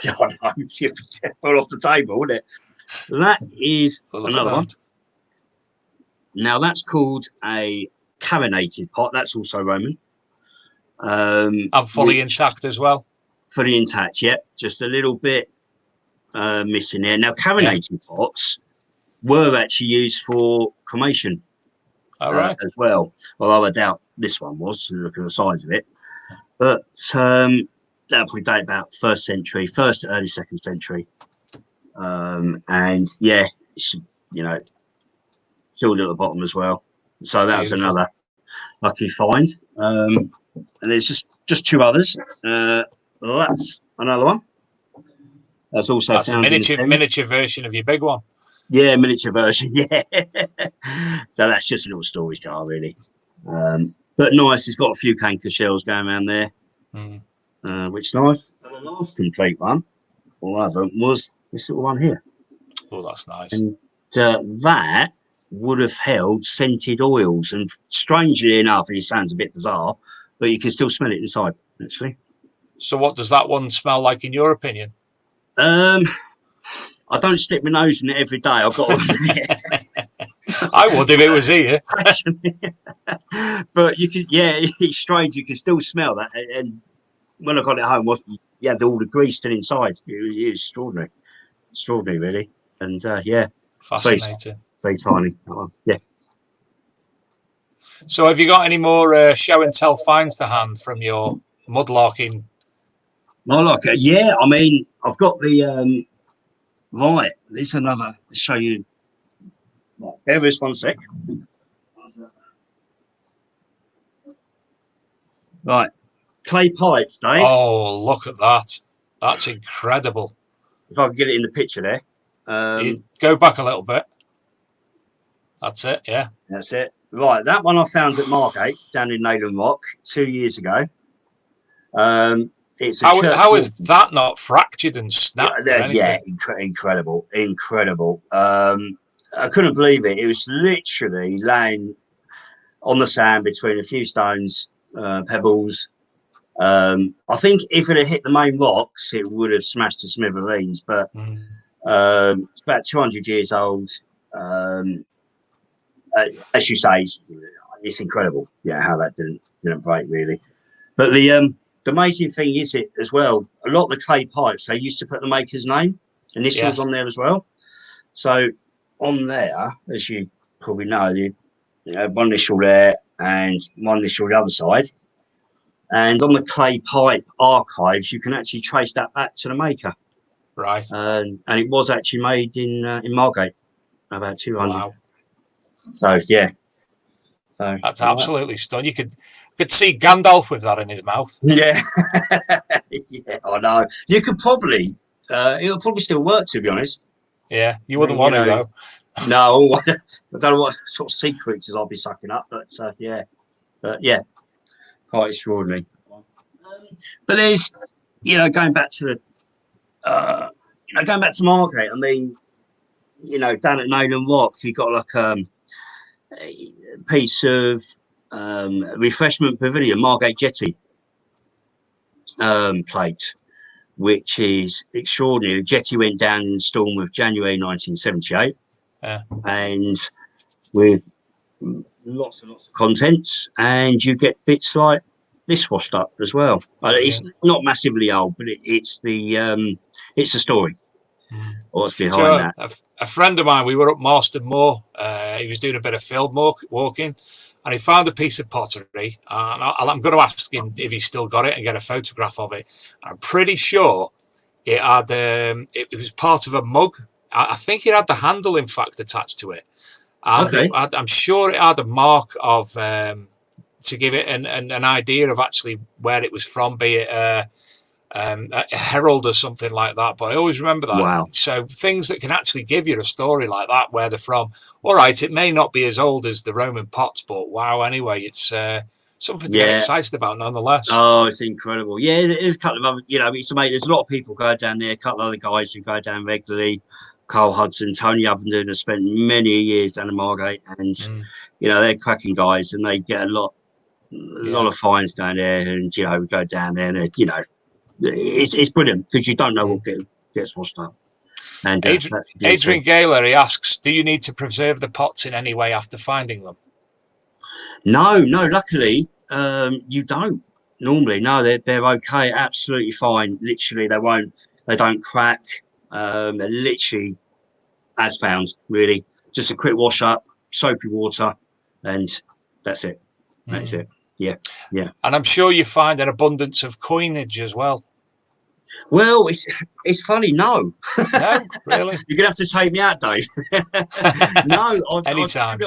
I know, it's fall off the table, wouldn't it? That is another one. Now that's called a carbonated pot. That's also Roman. And fully intact as well. Fully intact, yeah. Just a little bit missing there. Now carbonated pots were actually used for cremation as well. Although I doubt this one was, look at the size of it. But that probably date about first to early 2nd century. And yeah, filled at the bottom as well. So that was another lucky find. And there's just 2 others. That's another one. That's also a miniature version of your big one. Yeah, miniature version. Yeah. So that's just a little storage jar, really. But nice. It's got a few canker shells going around there, which is nice. And the last complete one, or other, was this little one here. Oh, that's nice. And that would have held scented oils. And strangely enough, it sounds a bit bizarre, but you can still smell it inside, actually. So what does that one smell like, in your opinion? I don't stick my nose in it every day. I've got to I would if it was here. But you can, yeah, it's strange. You can still smell that. And when I got it home, you had all the grease still inside. It was extraordinary, really. And yeah, Fascinating. very tiny. Yeah. So have you got any more show and tell finds to hand from your mudlarking? Mudlarker, yeah. I mean, I've got the right. There's another. I'll show you. Right, bear with us 1 sec. Right, clay pipes, Dave. Oh, look at that! That's incredible. If I can get it in the picture there. You go back a little bit. That's it. Yeah. That's it. Right, that one I found at Margate down in Nayland Rock 2 years ago. It's how is that not fractured and snapped? Yeah, incredible. I couldn't believe it. It was literally laying on the sand between a few stones, pebbles. I think if it had hit the main rocks, it would have smashed to smithereens. But it's about 200 years old. As you say, it's incredible. Yeah, how that didn't break, really. But the amazing thing is it as well. A lot of the clay pipes, they used to put the maker's name, initials on there as well. So on there, as you probably know, one initial there and one initial the other side. And on the clay pipe archives, you can actually trace that back to the maker. Right. And it was actually made in Margate, about 200. Wow. So yeah. So that's absolutely stunning. You could see Gandalf with that in his mouth. Yeah. Yeah, I know. You could probably it'll probably still work, to be honest. Yeah, you wouldn't want to though. No, I don't know what sort of sea creatures I'll be sucking up, but yeah. But yeah, quite extraordinary. But there's, going back to Margate. I mean, down at Nayland Rock, you got like a piece of refreshment pavilion, Margate Jetty plate, which is extraordinary. The jetty went down in the storm of January 1978, and with lots and lots of contents, and you get bits like this washed up as well. It's not massively old, but it's the story. What's behind that? A friend of mine, we were up Marston Moor. He was doing a bit of field walking, and he found a piece of pottery. And I'm going to ask him if he's still got it and get a photograph of it. I'm pretty sure it had it was part of a mug. I think it had the handle, in fact, attached to it. And I'm sure it had a mark of to give it an idea of actually where it was from, be it a herald or something like that. But I always remember that. Wow. So things that can actually give you a story like that, where they're from. All right, it may not be as old as the Roman pots, but wow, anyway, it's something to get excited about nonetheless. Oh, it's incredible. Yeah, there's a couple of other, it's amazing. There's a lot of people go down there, a couple of other guys who go down regularly. Carl Hudson, Tony Ovenden have spent many years down in Margate, and they're cracking guys, and they get a lot of finds down there, and we go down there, and it's brilliant because you don't know what gets washed up. And Adrian Gaylor, he asks, do you need to preserve the pots in any way after finding them? No, luckily you don't normally. No, they're okay, absolutely fine. Literally, they don't crack. They're literally as found, really. Just a quick wash up, soapy water, and that's it. That's it. Yeah. And I'm sure you find an abundance of coinage as well. Well, it's funny. No, really. You're gonna have to take me out, Dave. No, anytime.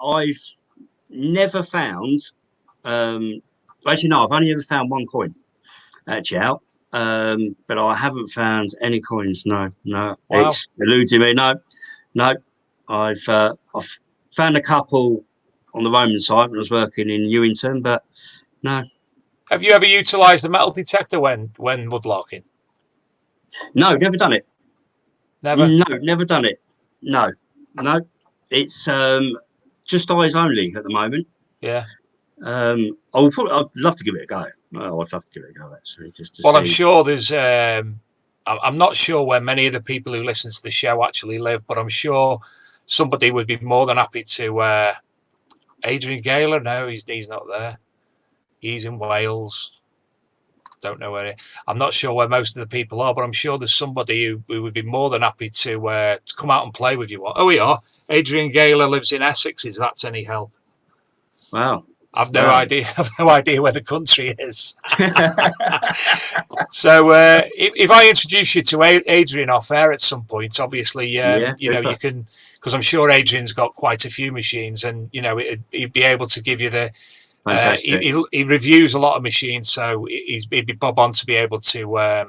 I've never found. Actually, no, I've only ever found one coin actually out. But I haven't found any coins. No, wow. It's eluding me. No, No, I've found a couple on the Roman side when I was working in Newington, but no. Have you ever utilised a metal detector when mudlarking? No, never done it. Never. No, never done it. No, no. It's just eyes only at the moment. Yeah. I'd love to give it a go. No, I'd love to give it a go actually, just to Well, see. I'm sure there's. I'm not sure where many of the people who listen to the show actually live, but I'm sure somebody would be more than happy to. Adrian Gaylor, no, he's not there. He's in Wales. Don't know where. I'm not sure where most of the people are, but I'm sure there's somebody who would be more than happy to come out and play with you. Oh, we are. Adrian Gaylor lives in Essex. Is that any help? Wow. I've no Wow. idea. I've no idea where the country is. So if I introduce you to Adrian off air at some point, obviously, Yeah, you know, super. you can, because I'm sure Adrian's got quite a few machines, and you know, he'd be able to give you the. Fantastic. He reviews a lot of machines, so he'd be bob on to be able to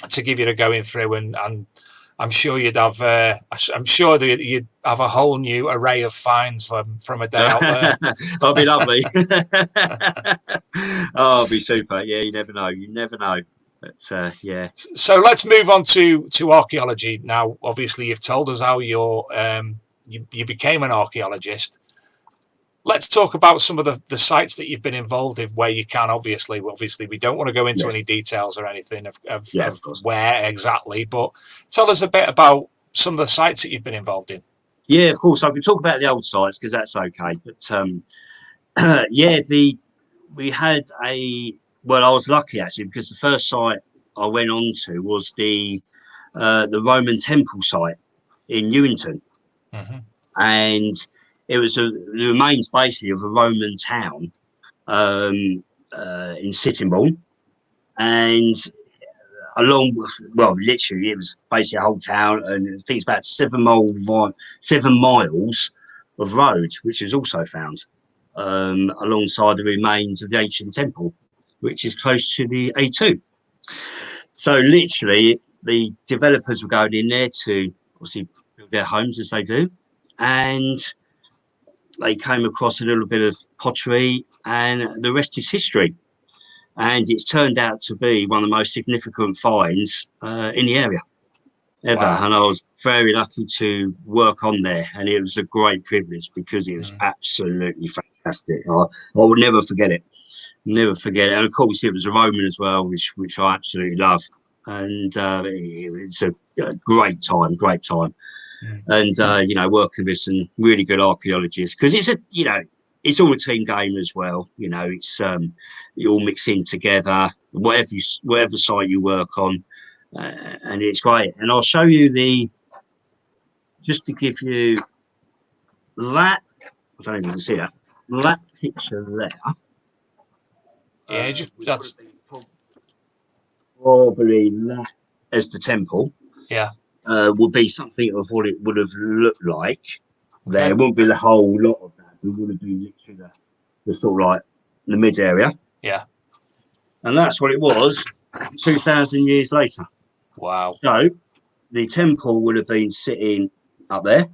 give you the going through, and I'm sure you'd have. I'm sure that you'd have a whole new array of finds from a day out there. That'll be lovely. Oh, it'll be super. Yeah, you never know. You never know. But yeah. So let's move on to archaeology now. Obviously, you've told us how you became an archaeologist. Let's talk about some of the sites that you've been involved in where you can. Obviously, we don't want to go into any details or anything of where exactly, but tell us a bit about some of the sites that you've been involved in. Yeah, of course. I can talk about the old sites because that's okay. But yeah, we had I was lucky actually because the first site I went on to was the Roman temple site in Newington, and it was the remains basically of a Roman town in Sittingbourne, and literally it was basically a whole town, and I think it's about 7 miles of road, which is also found alongside the remains of the ancient temple, which is close to the A2. So literally the developers were going in there to obviously build their homes as they do, and they came across a little bit of pottery, and the rest is history. And it's turned out to be one of the most significant finds in the area ever. Wow. And I was very lucky to work on there, and it was a great privilege because it was absolutely fantastic. I will never forget it. Never forget it. And of course, it was a Roman as well, which I absolutely love. And it's a great time. And you know, working with some really good archaeologists, because it's all a team game as well. You know, it's you all mix in together, whatever site you work on, and it's great. And I'll show you just to give you that. I don't know if you can see that picture there. Yeah, that's probably that as the temple. Yeah. Would be something of what it would have looked like. Okay. There wouldn't be a whole lot of that. It would have been literally the sort of like the mid area. Yeah. And that's what it was 2,000 years later. Wow. So the temple would have been sitting up there,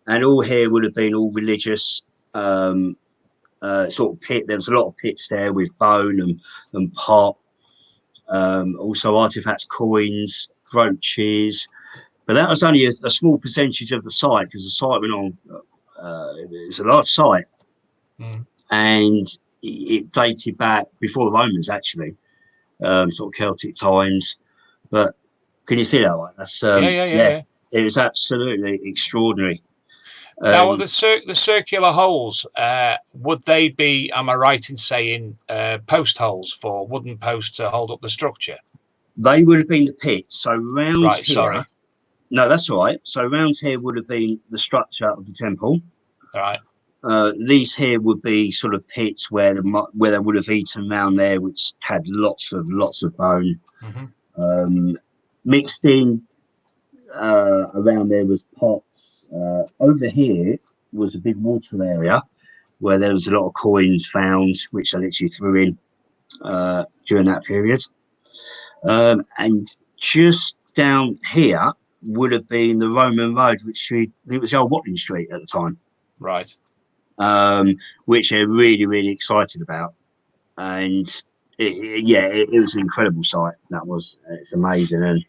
and all here would have been all religious sort of pit. There was a lot of pits there with bone and pot. Also artifacts, coins, brooches, but that was only a small percentage of the site, because the site went on. It was a large site, and it dated back before the Romans, actually, sort of Celtic times. But can you see that one? That's yeah. It was absolutely extraordinary. Now, the circular holes, would they be, am I right in saying, post holes for wooden posts to hold up the structure? They would have been the pits. So round here. Sorry. No, that's all right. So round here would have been the structure of the temple. All right. These here would be sort of pits where they would have eaten around there, which had lots of bone. Mixed in around there was pots. Over here was a big water area where there was a lot of coins found, which I literally threw in during that period. And just down here would have been the Roman road, which it was the old Watling Street at the time, Right. which they're really, really excited about. And it was an incredible site. It's amazing.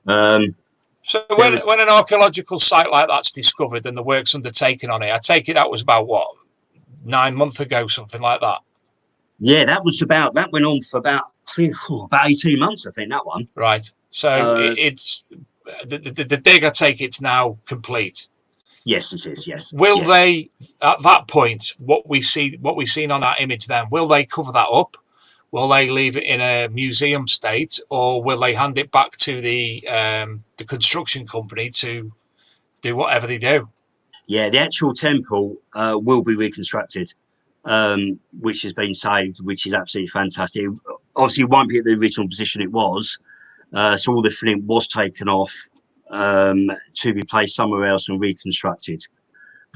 And so when an archaeological site like that's discovered and the work's undertaken on it, I take it that was about what, 9 months ago, something like that. Yeah, that went on for about 18 months, I think, that one. Right. So it's the dig, I take it's now complete. Yes, it is. Yes. Will yes. they, at that point, what we've seen on that image then, will they cover that up? Will they leave it in a museum state, or will they hand it back to the construction company to do whatever they do? Yeah, the actual temple will be reconstructed, which has been saved, which is absolutely fantastic. Obviously, it won't be at the original position it was, so all the flint was taken off to be placed somewhere else and reconstructed,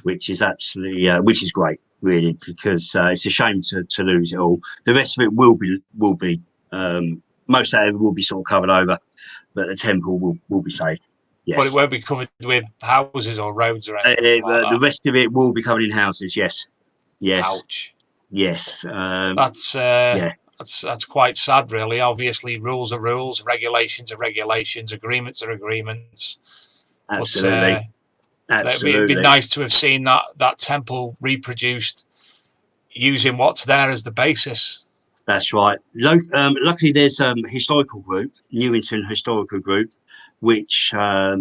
which is absolutely which is great, really, because it's a shame to lose it all. The rest of it will be most of it will be sort of covered over, but the temple will be saved. Yes. But it won't be covered with houses or roads or anything like that. The rest of it will be covered in houses. Yes. Ouch. Yes. That's quite sad, really. Obviously, rules are rules, regulations are regulations, agreements are agreements. Absolutely. But, it'd be nice to have seen that temple reproduced using what's there as the basis. That's right. Luckily, there's a historical group, Newington Historical Group, which have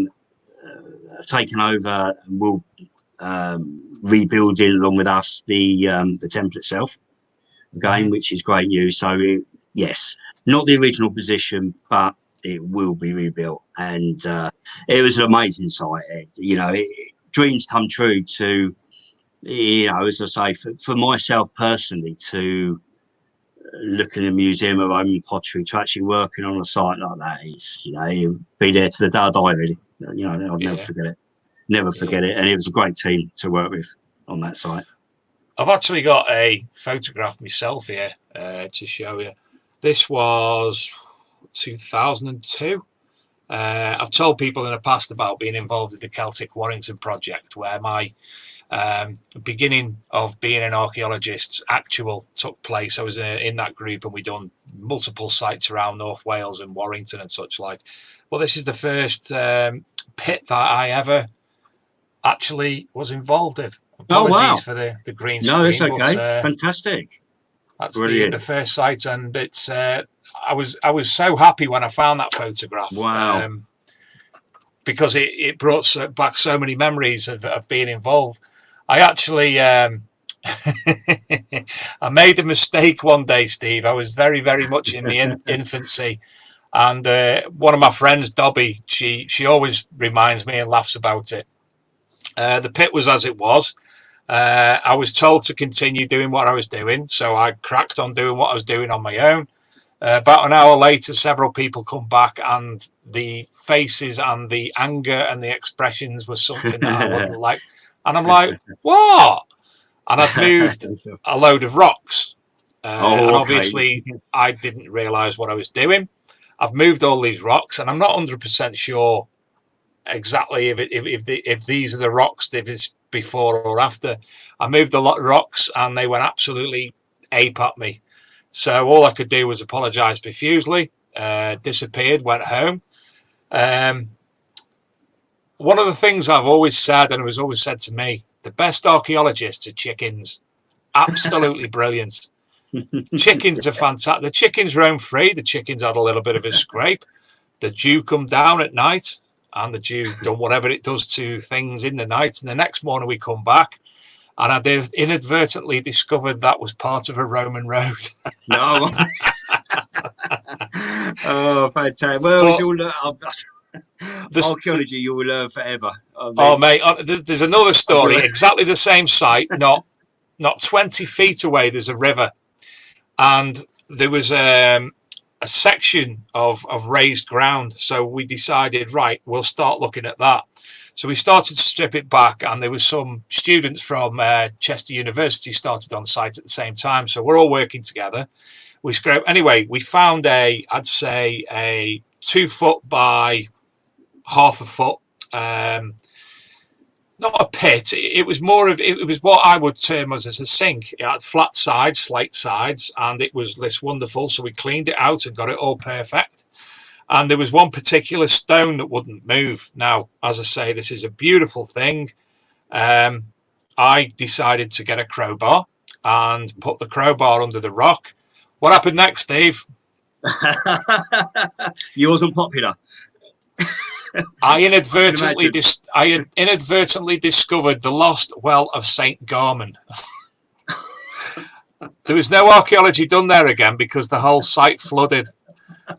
taken over and will rebuild it along with us the temple itself again, which is great news. So yes, not the original position, but it will be rebuilt. And it was an amazing site. Dreams come true to, as I say, for myself personally, to look in a museum of Roman pottery, to actually working on a site like that is, you'll be there to the day I die, really. I'll never forget it. Never forget it. And it was a great team to work with on that site. I've actually got a photograph myself here to show you. This was 2002. I've told people in the past about being involved with the Celtic Warrington project, where my beginning of being an archaeologist took place. I was in that group, and we done multiple sites around North Wales and Warrington and such like. Well, this is the first pit that I ever actually was involved with. Apologies for the green screen. No, it's okay. Fantastic. That's the first site, and it's I was so happy when I found that photograph. Wow. Because it brought back so many memories of being involved. I actually I made a mistake one day, Steve. I was very, very much in my infancy, and one of my friends, Dobby, she always reminds me and laughs about it. The pit was as it was. I was told to continue doing what I was doing, so I cracked on doing what I was doing on my own. About an hour later, several people come back, and the faces and the anger and the expressions were something that I wouldn't like. And I'm like, what? And I'd moved a load of rocks. And obviously, I didn't realise what I was doing. I've moved all these rocks, and I'm not 100% sure exactly if these are the rocks, if it's before or after. I moved a lot of rocks, and they went absolutely ape at me. So all I could do was apologise profusely, disappeared, went home. One of the things I've always said, and it was always said to me, the best archaeologists are chickens. Absolutely brilliant. Chickens are fantastic. The chickens roam free. The chickens had a little bit of a scrape. The dew come down at night, and the dew done whatever it does to things in the night. And the next morning we come back, and I inadvertently discovered that was part of a Roman road. No. Oh, fantastic. Well, it's all archaeology you will learn forever. Mate, there's another story. Exactly the same site, not 20 feet away, there's a river. And there was a section of raised ground. So we decided, right, we'll start looking at that. So we started to strip it back, and there was some students from Chester University started on site at the same time. So we're all working together. We scraped. Anyway, we found I'd say a 2 foot by half a foot. Not a pit. It was more of it was what I would term as a sink. It had flat sides, slate sides, and it was this wonderful. So we cleaned it out and got it all perfect. And there was one particular stone that wouldn't move. Now, as I say, this is a beautiful thing. I decided to get a crowbar and put the crowbar under the rock. What happened next, Steve? You wasn't popular. I inadvertently discovered the lost well of St. Garman. There was no archaeology done there again because the whole site flooded.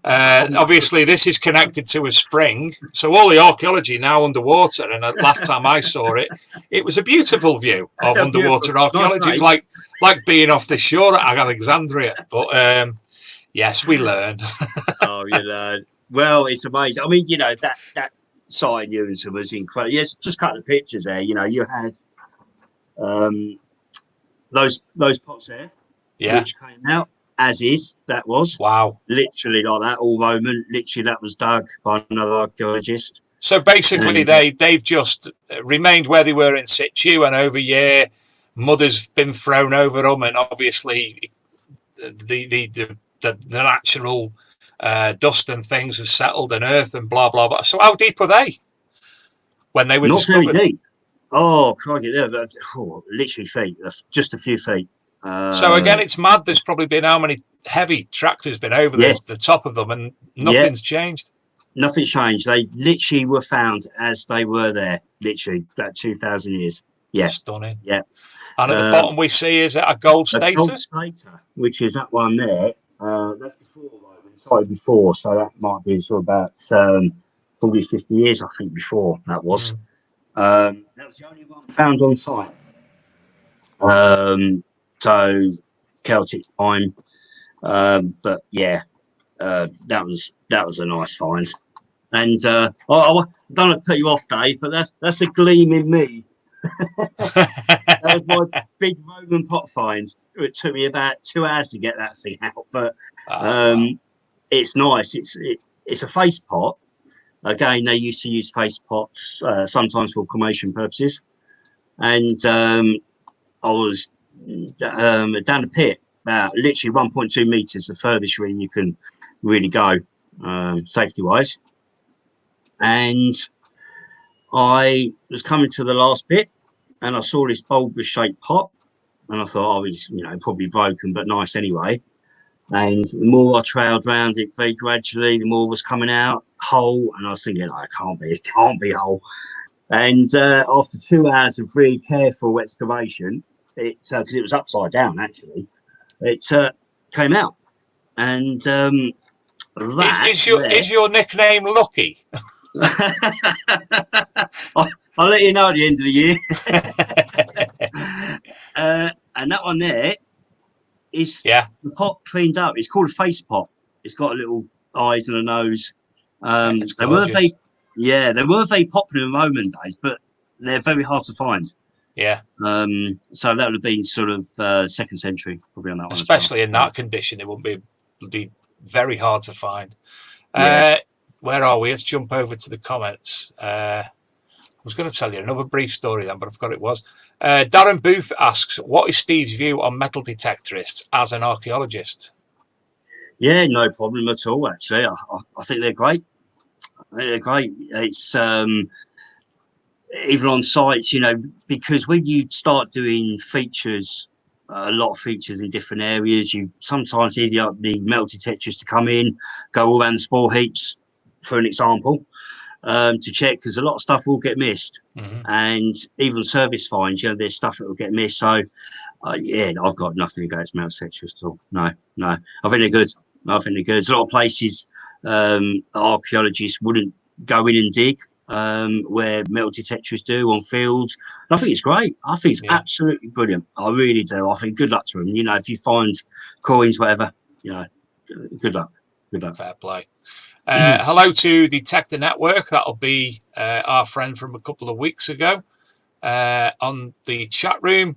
Obviously, this is connected to a spring, so all the archaeology now underwater. And last time I saw it, it was a beautiful view of underwater archaeology. It was like being off the shore at Alexandria. But yes, we learn. Oh, you learn. Well, it's amazing. I mean, that site in Newington was incredible. Yes, just cut the pictures there. You had those pots there, which came out as is. That was literally like that, all Roman. Literally, that was dug by another archaeologist. So basically, they've just remained where they were in situ, and over year, mud has been thrown over them, and obviously, the natural dust and things has settled, and earth and blah blah blah. So how deep were they when they were discovered? Not very deep. Oh, crikey, literally feet, just a few feet. So again, it's mad. There's probably been how many heavy tractors been over the top of them, and nothing's changed. Nothing's changed. They literally were found as they were there. Literally, that 2,000 years. Yeah, stunning. Yeah, and at the bottom we see is a gold stater. Gold stater, which is that one there. That's before, so that might be sort of about 40, 50 years, I think, before that was. That was the only one found on site. So Celtic time, but yeah, that was a nice find. And I don't want to put you off, Dave, but that's a gleam in me. That was my big Roman pot find. It took me about 2 hours to get that thing out, but it's nice. It's a face pot. Again, they used to use face pots sometimes for cremation purposes. And I was down the pit, about literally 1.2 meters, the furthest really you can really go, safety wise. And I was coming to the last bit, and I saw this bulbous shaped pot, and I thought, it's probably broken, but nice anyway. And the more I trailed around it very gradually, the more was coming out whole, and I was thinking, it can't be whole. And after 2 hours of really careful excavation, because it was upside down actually, it came out. And is your nickname Lucky? I'll let you know at the end of the year. And that one there is the pot cleaned up. It's called a face pot. It's got a little eyes and a nose. They weren't very popular in Roman days, but they're very hard to find. Yeah. So that would have been sort of 2nd century, probably on that one. Especially in that condition, it would be very hard to find. Where are we? Let's jump over to the comments. I was going to tell you another brief story then, but I forgot it was. Darren Booth asks, what is Steve's view on metal detectorists as an archaeologist? Yeah, no problem at all, actually. I think they're great. They're great. It's even on sites, because when you start doing features, a lot of features in different areas, you sometimes need the metal detectors to come in, go all around the spore heaps, for an example, to check, because a lot of stuff will get missed. And even service finds, there's stuff that will get missed. So I've got nothing against metal detectors at all. No, I think they're good. There's a lot of places archaeologists wouldn't go in and dig where metal detectors do on fields. And I think it's great. I think it's absolutely brilliant. I really do. I think good luck to them. If you find coins, whatever, good luck. Fair play. Hello to Detector Network. That'll be our friend from a couple of weeks ago on the chat room.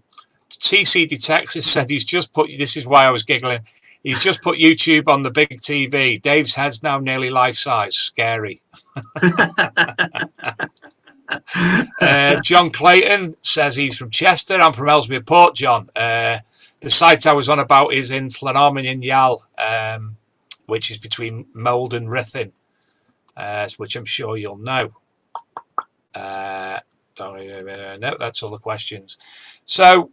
TC Detects has said he's just put, this is why I was giggling, He's just put YouTube on the big TV. Dave's head's now nearly life-size. Scary. John Clayton says he's from Chester. I'm from Ellesmere Port, John. The site I was on about is in Llanarmon Yal, which is between Mold and Ruthin, which I'm sure you'll know. No, that's all the questions. So,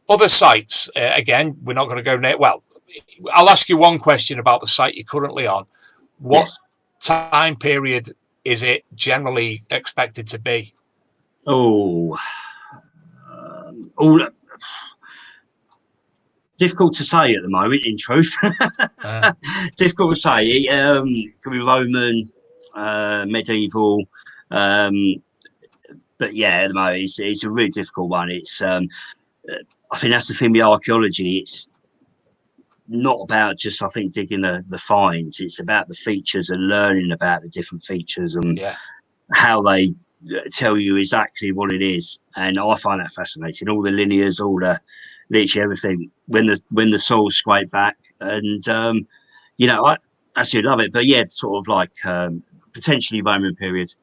other sites, again, we're not going to go near. Well, I'll ask you one question about the site you're currently on. What time period is it generally expected to be? All difficult to say at the moment, in truth. Difficult to say. It could be Roman, medieval, but yeah, at the moment it's a really difficult one. It's I think that's the thing with archaeology. It's not about just, I think, digging the finds. It's about the features and learning about the different features and how they tell you exactly what it is. And I find that fascinating. All the linears, all the literally everything. When the soil's scraped back, and you know, I absolutely love it. But yeah, sort of like potentially Roman period,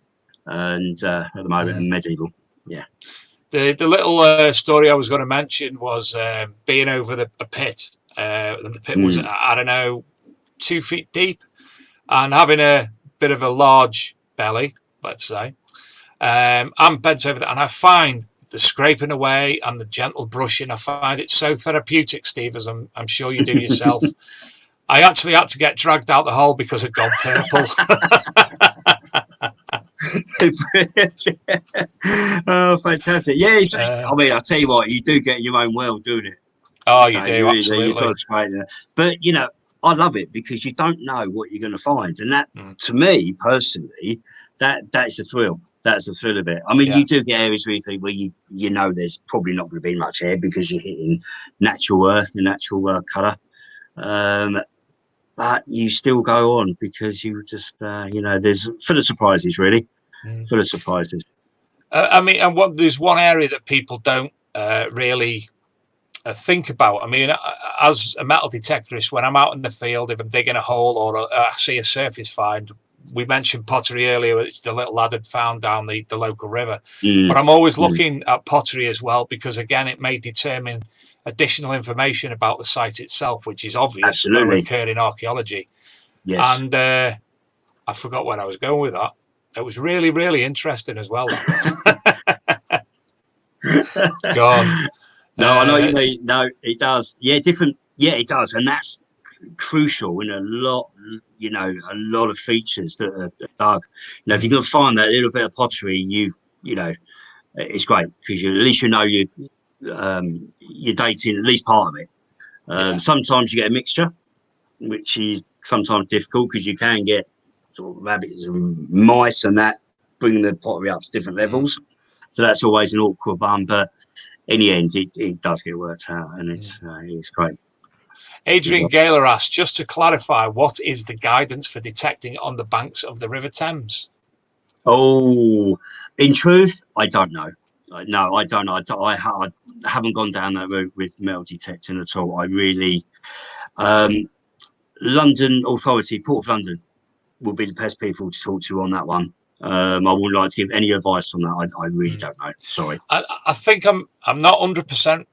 and at the moment and medieval. Yeah. The little story I was going to mention was being over a pit. The pit was, I don't know, 2 feet deep, and having a bit of a large belly, let's say. I'm bent over that, and I find the scraping away and the gentle brushing, I find it so therapeutic, Steve, as I'm sure you do yourself. I actually had to get dragged out the hole because it'd gone purple. Oh, fantastic. Yeah, I mean, I'll tell you what, you do get in your own well doing it. Oh, you do, absolutely. You've got to scrape there. But, you know, I love it because you don't know what you're going to find. And that, to me, personally, that's a thrill. That's the thrill of it. I mean, you do get areas where you know there's probably not going to be much here because you're hitting natural earth, the natural colour. But you still go on because you just, you know, there's full of surprises, really. Full of surprises. I mean, and there's one area that people don't really think about. I mean, as a metal detectorist, when I'm out in the field, if I'm digging a hole or I see a surface find, we mentioned pottery earlier, which the little lad had found down the local river. But I'm always looking at pottery as well because, again, it may determine additional information about the site itself, which is obvious that occurred in archaeology. Yes. And I forgot where I was going with that. It was really, really interesting as well. Go on. No, I know what you mean. No, it does. Yeah, different. Yeah, it does. And that's crucial in a lot, you know, a lot of features that are dug. You know, if you can find that little bit of pottery, you know, it's great because at least you know you're dating at least part of it. Sometimes you get a mixture, which is sometimes difficult because you can get sort of rabbits and mice and that bringing the pottery up to different levels. So that's always an awkward one, but in the end, it does get worked out, and it's great. Adrian Gaylor asked, just to clarify, what is the guidance for detecting on the banks of the River Thames? Oh, in truth, I don't know. No, I don't know. I haven't gone down that route with metal detecting at all. I really, London Authority, Port of London, will be the best people to talk to on that one. I wouldn't like to give any advice on that. I really don't know. Sorry. I think I'm not 100%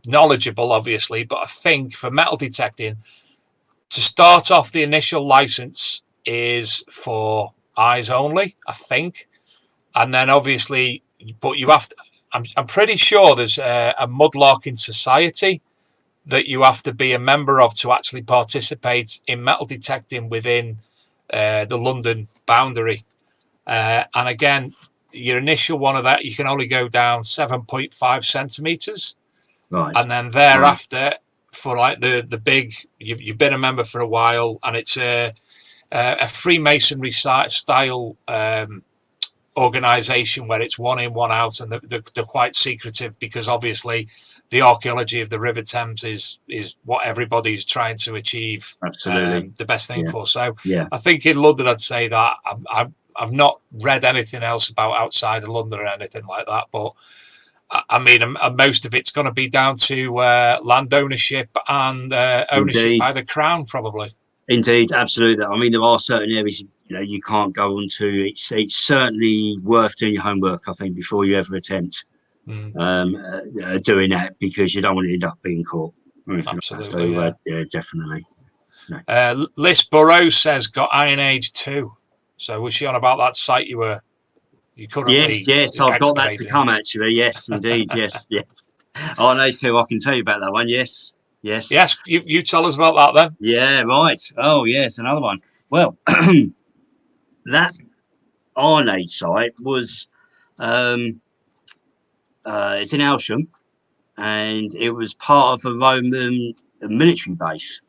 knowledgeable, obviously, but I think for metal detecting, to start off, the initial license is for eyes only, I think, and then obviously, but you have to. I'm pretty sure there's a mudlarking society that you have to be a member of to actually participate in metal detecting within the London boundary. And again, your initial one of that, you can only go down 7.5 centimeters. Right. And then thereafter, for like the big, you've been a member for a while, and it's a Freemasonry style organization where it's one in, one out, and they're quite secretive because obviously the archaeology of the River Thames is what everybody's trying to achieve. Absolutely. The best thing for. So yeah. I think in London, I'd say that I've not read anything else about outside of London or anything like that, but I mean, most of it's going to be down to land ownership and ownership Indeed. by the Crown, probably. Indeed, absolutely. I mean, there are certain areas you can't go onto. It's certainly worth doing your homework, I think, before you ever attempt doing that, because you don't want to end up being caught. Absolutely, so, yeah, definitely. No. Liz Burrows says got Iron Age 2. So was she on about that site you currently Yes, I've got that to excavating? come, actually. Yes, indeed. yes. Iron Age 2, I can tell you about that one. Yes. Yes, you tell us about that then. Yeah, right. Oh, yes, another one. Well, that Iron Age site was, it's in Elsham, and it was part of a Roman military base,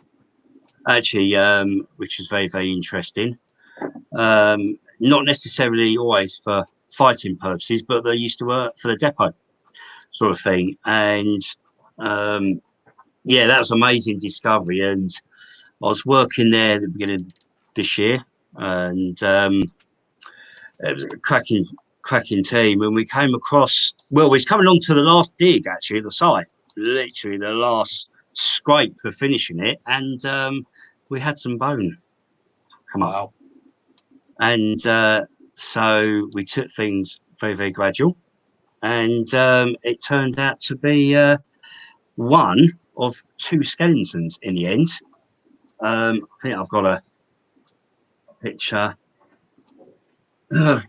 actually, which is very, very interesting. Not necessarily always for fighting purposes, but they used to work for the depot, sort of thing. And yeah, that was an amazing discovery. And I was working there at the beginning of this year, and it was a cracking team. And we came across, well, we was coming on to the last dig, actually, the site, literally the last scrape for finishing it, and we had some bone come up. And so we took things very, very gradual, and it turned out to be one of two skeletons in the end. I think I've got a picture. Right,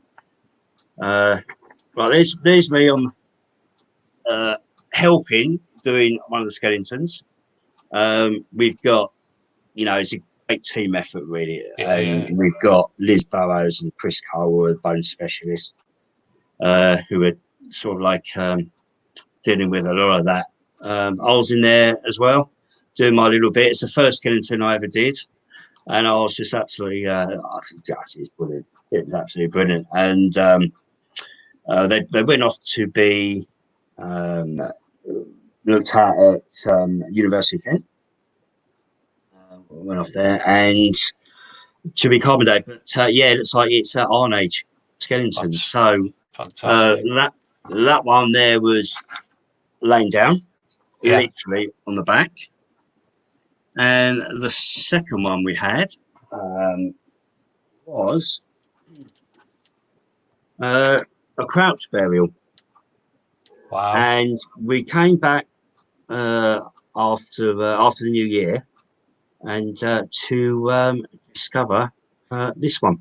there's me on helping doing one of the skeletons. We've got, it's a great team effort, really. We've got Liz Burrows and Chris Cole, a bone specialist, who are sort of like dealing with a lot of that. I was in there as well, doing my little bit. It's the first skeleton I ever did, and I was just absolutely, I think it's brilliant. It was absolutely brilliant. And they went off to be looked at University of Kent. Went off there and to be accommodated, but yeah, it looks like it's Iron Age skeleton. So fantastic. That one there was laying down, literally on the back, and the second one we had was a crouch burial. Wow! And we came back after the New Year, and to discover this one.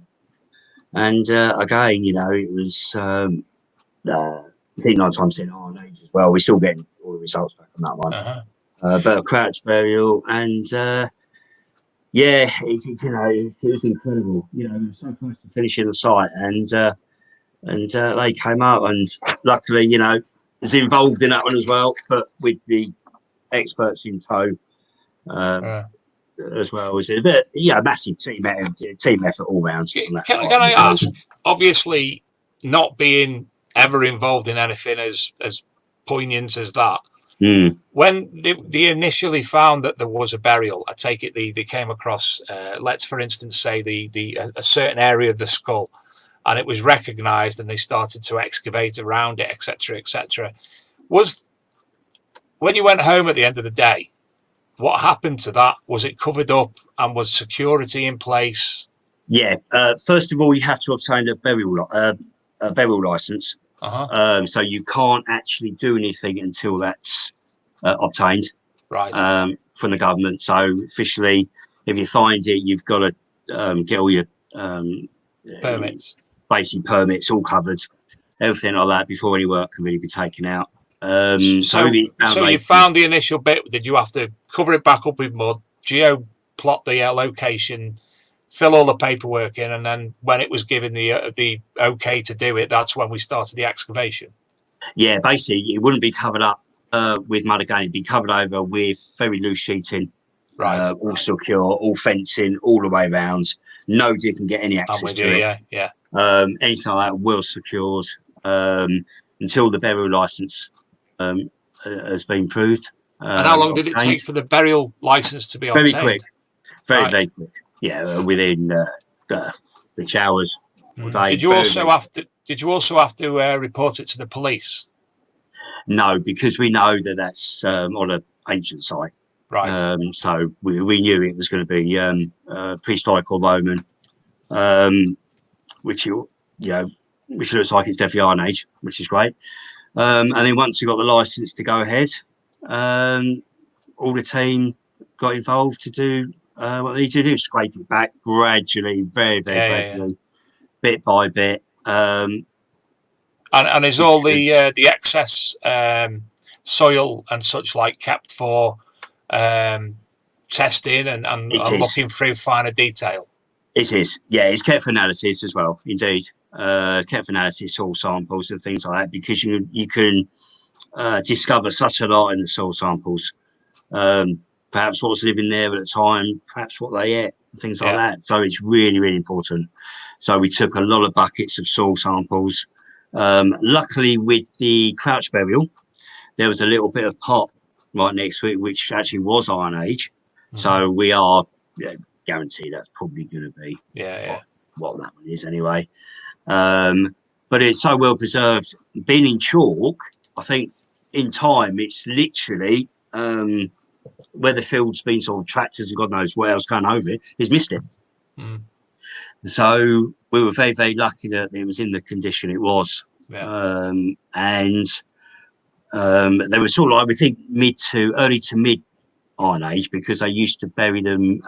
And again, it was I think 9 times 10 Iron Age as well. We're still getting all the results back on that one. But a crouch burial, and yeah, it was incredible. We were so close to finishing the site, and they came out, and luckily, was involved in that one as well, but with the experts in tow. As well. It was a bit, massive team effort all round. Can I ask? Obviously, not being ever involved in anything as poignant as that. When they initially found that there was a burial, I take it they came across, let's for instance say a certain area of the skull, and it was recognised, and they started to excavate around it, etc., etc. Was when you went home at the end of the day, what happened to that? Was it covered up, and was security in place? Yeah. First of all, you have to obtain a burial license. So you can't actually do anything until that's obtained, right, from the government. So officially, if you find it, you've got to get all your permits, basic permits, all covered, everything like that before any work can really be taken out. So you found the initial bit. Did you have to cover it back up with mud, plot the location, fill all the paperwork in, and then when it was given the okay to do it, that's when we started the excavation? Yeah, basically it wouldn't be covered up with mud again. It'd be covered over with very loose sheeting, right, all secure, all fencing all the way around. Nobody can get any access to it. Yeah. Anything like that, well secured until the burial license has been proved. And how long did it take for the burial license to be obtained? Very quick, very quick. Yeah, within 6 hours. Did you also have to report it to the police? No, because we know that that's on an ancient site. Right. So we knew it was going to be prehistoric or Roman, which which looks like it's definitely Iron Age, which is great. And then once we got the license to go ahead, all the team got involved to do what they need to do: scrape it back gradually, very gradually, bit by bit. And is all the excess soil and such like kept for testing and looking through finer detail? It is, yeah. It's kept for analysis as well, indeed. Kept for analysis, soil samples and things like that, because you can discover such a lot in the soil samples. Perhaps what's living there at the time, perhaps what they ate, things like that. So it's really important. So we took a lot of buckets of soil samples. Luckily, with the crouch burial, there was a little bit of pot right next to it, which actually was Iron Age. So we are guaranteed that's probably going to be what that one is anyway. But it's so well preserved. Being in chalk, I think in time it's literally where the field's been sort of tractors and God knows what else going over it, has missed it. So we were very lucky that it was in the condition it was. And they were sort of like, we think early to mid Iron Age, because they used to bury them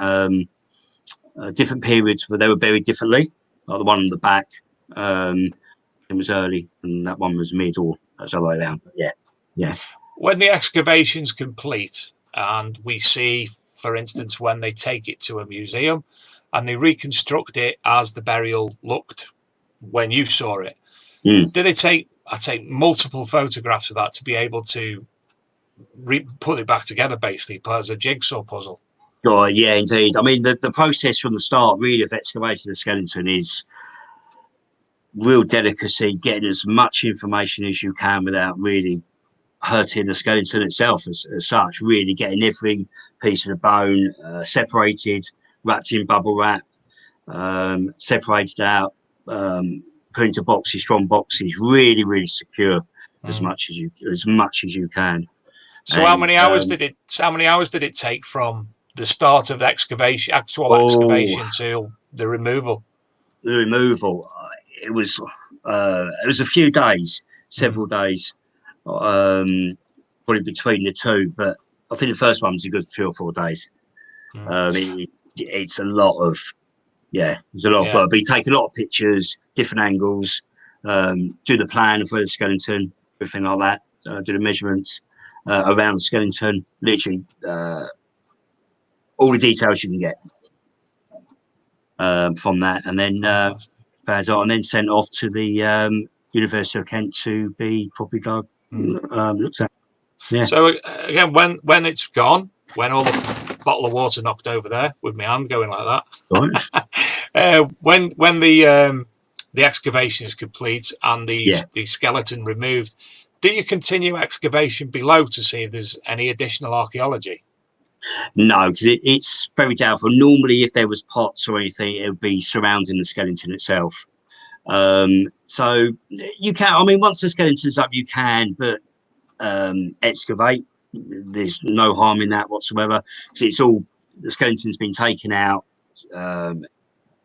different periods where they were buried differently. Like the one on the back, it was early, and that one was mid, or that's the other way around. But yeah. When the excavation's complete, and we see, for instance, when they take it to a museum and they reconstruct it as the burial looked when you saw it, do they take multiple photographs of that to be able to put it back together, basically, as a jigsaw puzzle? Oh, yeah, indeed. I mean, the process from the start, really, of excavating the skeleton is real delicacy, getting as much information as you can without really hurting the skeleton itself as such, really getting every piece of the bone separated, wrapped in bubble wrap, separated out, put into boxes, strong boxes, really secure as much as you can. So how many hours did it take from the start of the actual excavation to the removal? The removal, it was a few days, several days, probably between the two. But I think the first one was a good 3 or 4 days. It's a lot of, there's a lot of work. But you take a lot of pictures, different angles, do the plan for the skeleton, everything like that, do the measurements around the skeleton, literally all the details you can get from that, and then sent off to the University of Kent to be properly looked at. Yeah. So again, when it's gone, when all the bottle of water knocked over there with my hand going like that, when the excavation is complete and the skeleton removed, do you continue excavation below to see if there's any additional archaeology? No, because it's very doubtful. Normally, if there was pots or anything, it would be surrounding the skeleton itself. So you can, I mean, once the skeleton's up, you can, but excavate. There's no harm in that whatsoever, because it's all, the skeleton's been taken out.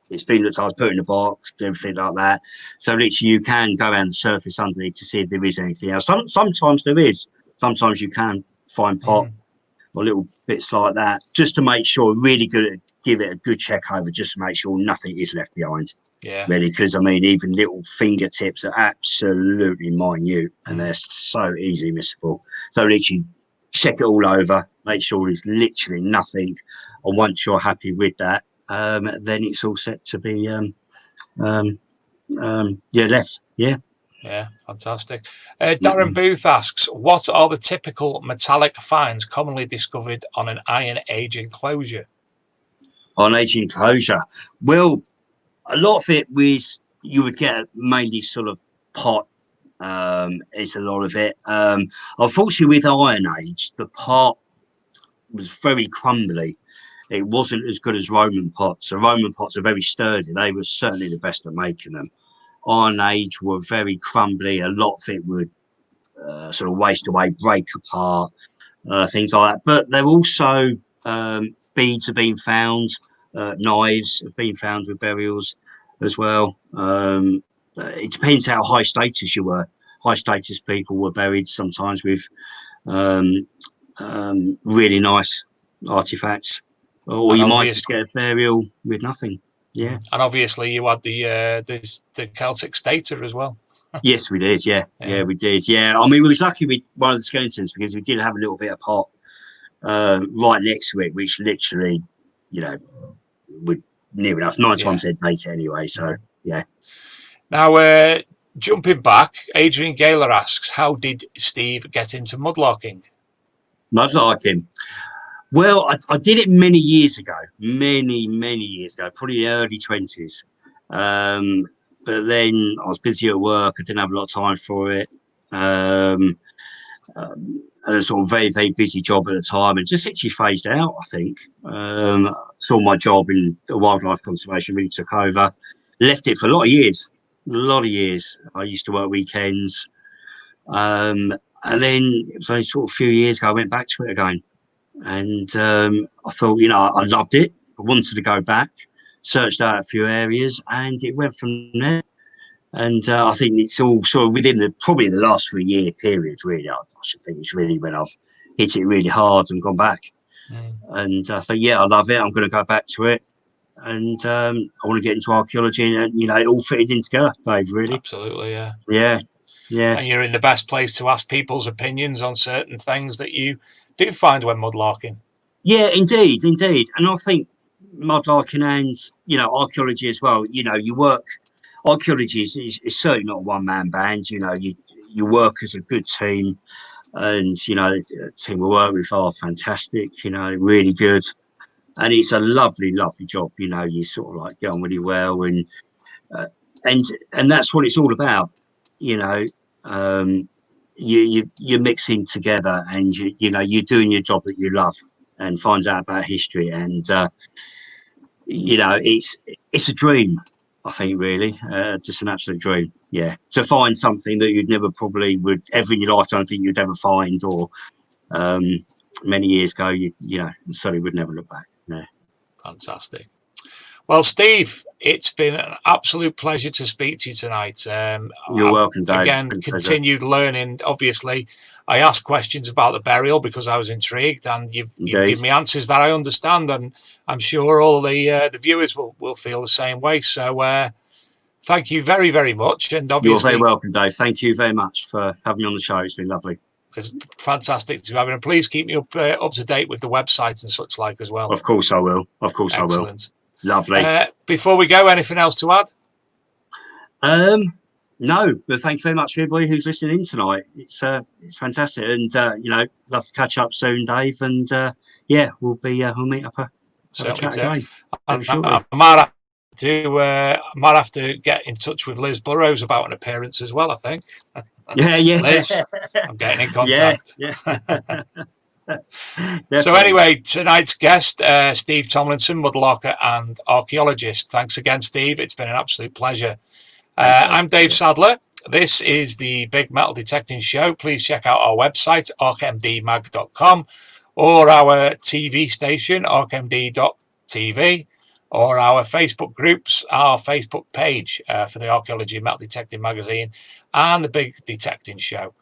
It's been looked at, put in a box, everything like that. So literally, you can go around the surface underneath to see if there is anything else. Sometimes there is. Sometimes you can find pot or little bits like that, just to make sure. Really good, give it a good check over, just to make sure nothing is left behind. Yeah. Really, because I mean, even little fingertips are absolutely minute, and they're so easily missable. So literally, check it all over, make sure there's literally nothing, and once you're happy with that, then it's all set to be left. Yeah, fantastic. Darren Booth asks, what are the typical metallic finds commonly discovered on an Iron Age enclosure? On age enclosure, well, a lot of it was, you would get mainly sort of pot. It's a lot of it. Unfortunately, with Iron Age, the pot was very crumbly. It wasn't as good as Roman pots. So Roman pots are very sturdy. They were certainly the best at making them. Iron Age were very crumbly. A lot of it would sort of waste away, break apart, things like that. But they're also beads have been found, knives have been found with burials as well. It depends how high status you were. High status people were buried sometimes with really nice artifacts, or And you might just get a burial with nothing. Yeah. And obviously you had the Celtic stator as well. Yes, we did. Yeah, we did. Yeah, I mean, we was lucky with one of the skeletons because we did have a little bit of pot right next to it, which literally, you know, would near enough 9 times they'd make it anyway. So yeah. Now, jumping back, Adrian Gaylor asks, how did Steve get into mudlarking? Mudlarking. Well, I did it many years ago, many years ago, probably early 20s. But then I was busy at work. I didn't have a lot of time for it. And a sort of very busy job at the time, and just actually phased out, I think. Saw my job in wildlife conservation really took over. Left it for a lot of years. I used to work weekends. And then it was only sort of a few years ago I went back to it again. And I thought, you know, I loved it. I wanted to go back. Searched out a few areas, and it went from there. And I think it's all sort of within probably the last 3 year period, really. I should think it's really when I've hit it really hard and gone back. And I thought, yeah, I love it. I'm going to go back to it. And I want to get into archaeology, and you know, it all fitted in together, Dave. Really, absolutely, yeah. And you're in the best place to ask people's opinions on certain things that you do find when mudlarking. Yeah, indeed. And I think mudlarking and, you know, archaeology as well, you know, archaeology is certainly not a one-man band. You know, you work as a good team, and, you know, the team we work with are fantastic, you know, really good. And it's a lovely job. You know, you sort of like get on really well, and that's what it's all about. You know, you're mixing together, and you know, you're doing your job that you love, and find out about history, and you know, it's a dream, I think, really, just an absolute dream. Yeah, to find something that you'd never probably would ever in your lifetime think you'd ever find, or many years ago, you know, certainly would never look back. Yeah. Fantastic. Well, Steve, it's been an absolute pleasure to speak to you tonight. You're welcome, Dave. Again, continued learning. Obviously, I asked questions about the burial because I was intrigued, and you've given me answers that I understand, and I'm sure all the viewers will feel the same way. So thank you very much. And obviously, you're very welcome, Dave. Thank you very much for having me on the show. It's been lovely. It's fantastic to have you. And please keep me up to date with the website and such like as well. Of course I will. Excellent. Lovely. Before we go, anything else to add? No, but thank you very much for everybody who's listening in tonight. It's fantastic, and you know, love to catch up soon, Dave. And yeah, we'll meet up a chat again. I might have to get in touch with Liz Burrows about an appearance as well, I think. Yeah. Liz, I'm getting in contact. Yeah. So anyway, tonight's guest, Steve Tomlinson, mudlarker and archaeologist. Thanks again, Steve. It's been an absolute pleasure. I'm Dave Sadler. This is the Big Metal Detecting Show. Please check out our website, archmdmag.com, or our TV station, archmd.tv, or our Facebook groups, our Facebook page for the Archaeology and Metal Detecting magazine, and the Big Detecting Show.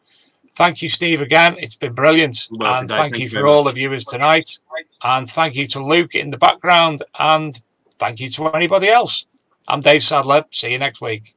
Thank you, Steve, again. It's been brilliant. And thank you for all the viewers tonight. And thank you to Luke in the background. And thank you to anybody else. I'm Dave Sadler. See you next week.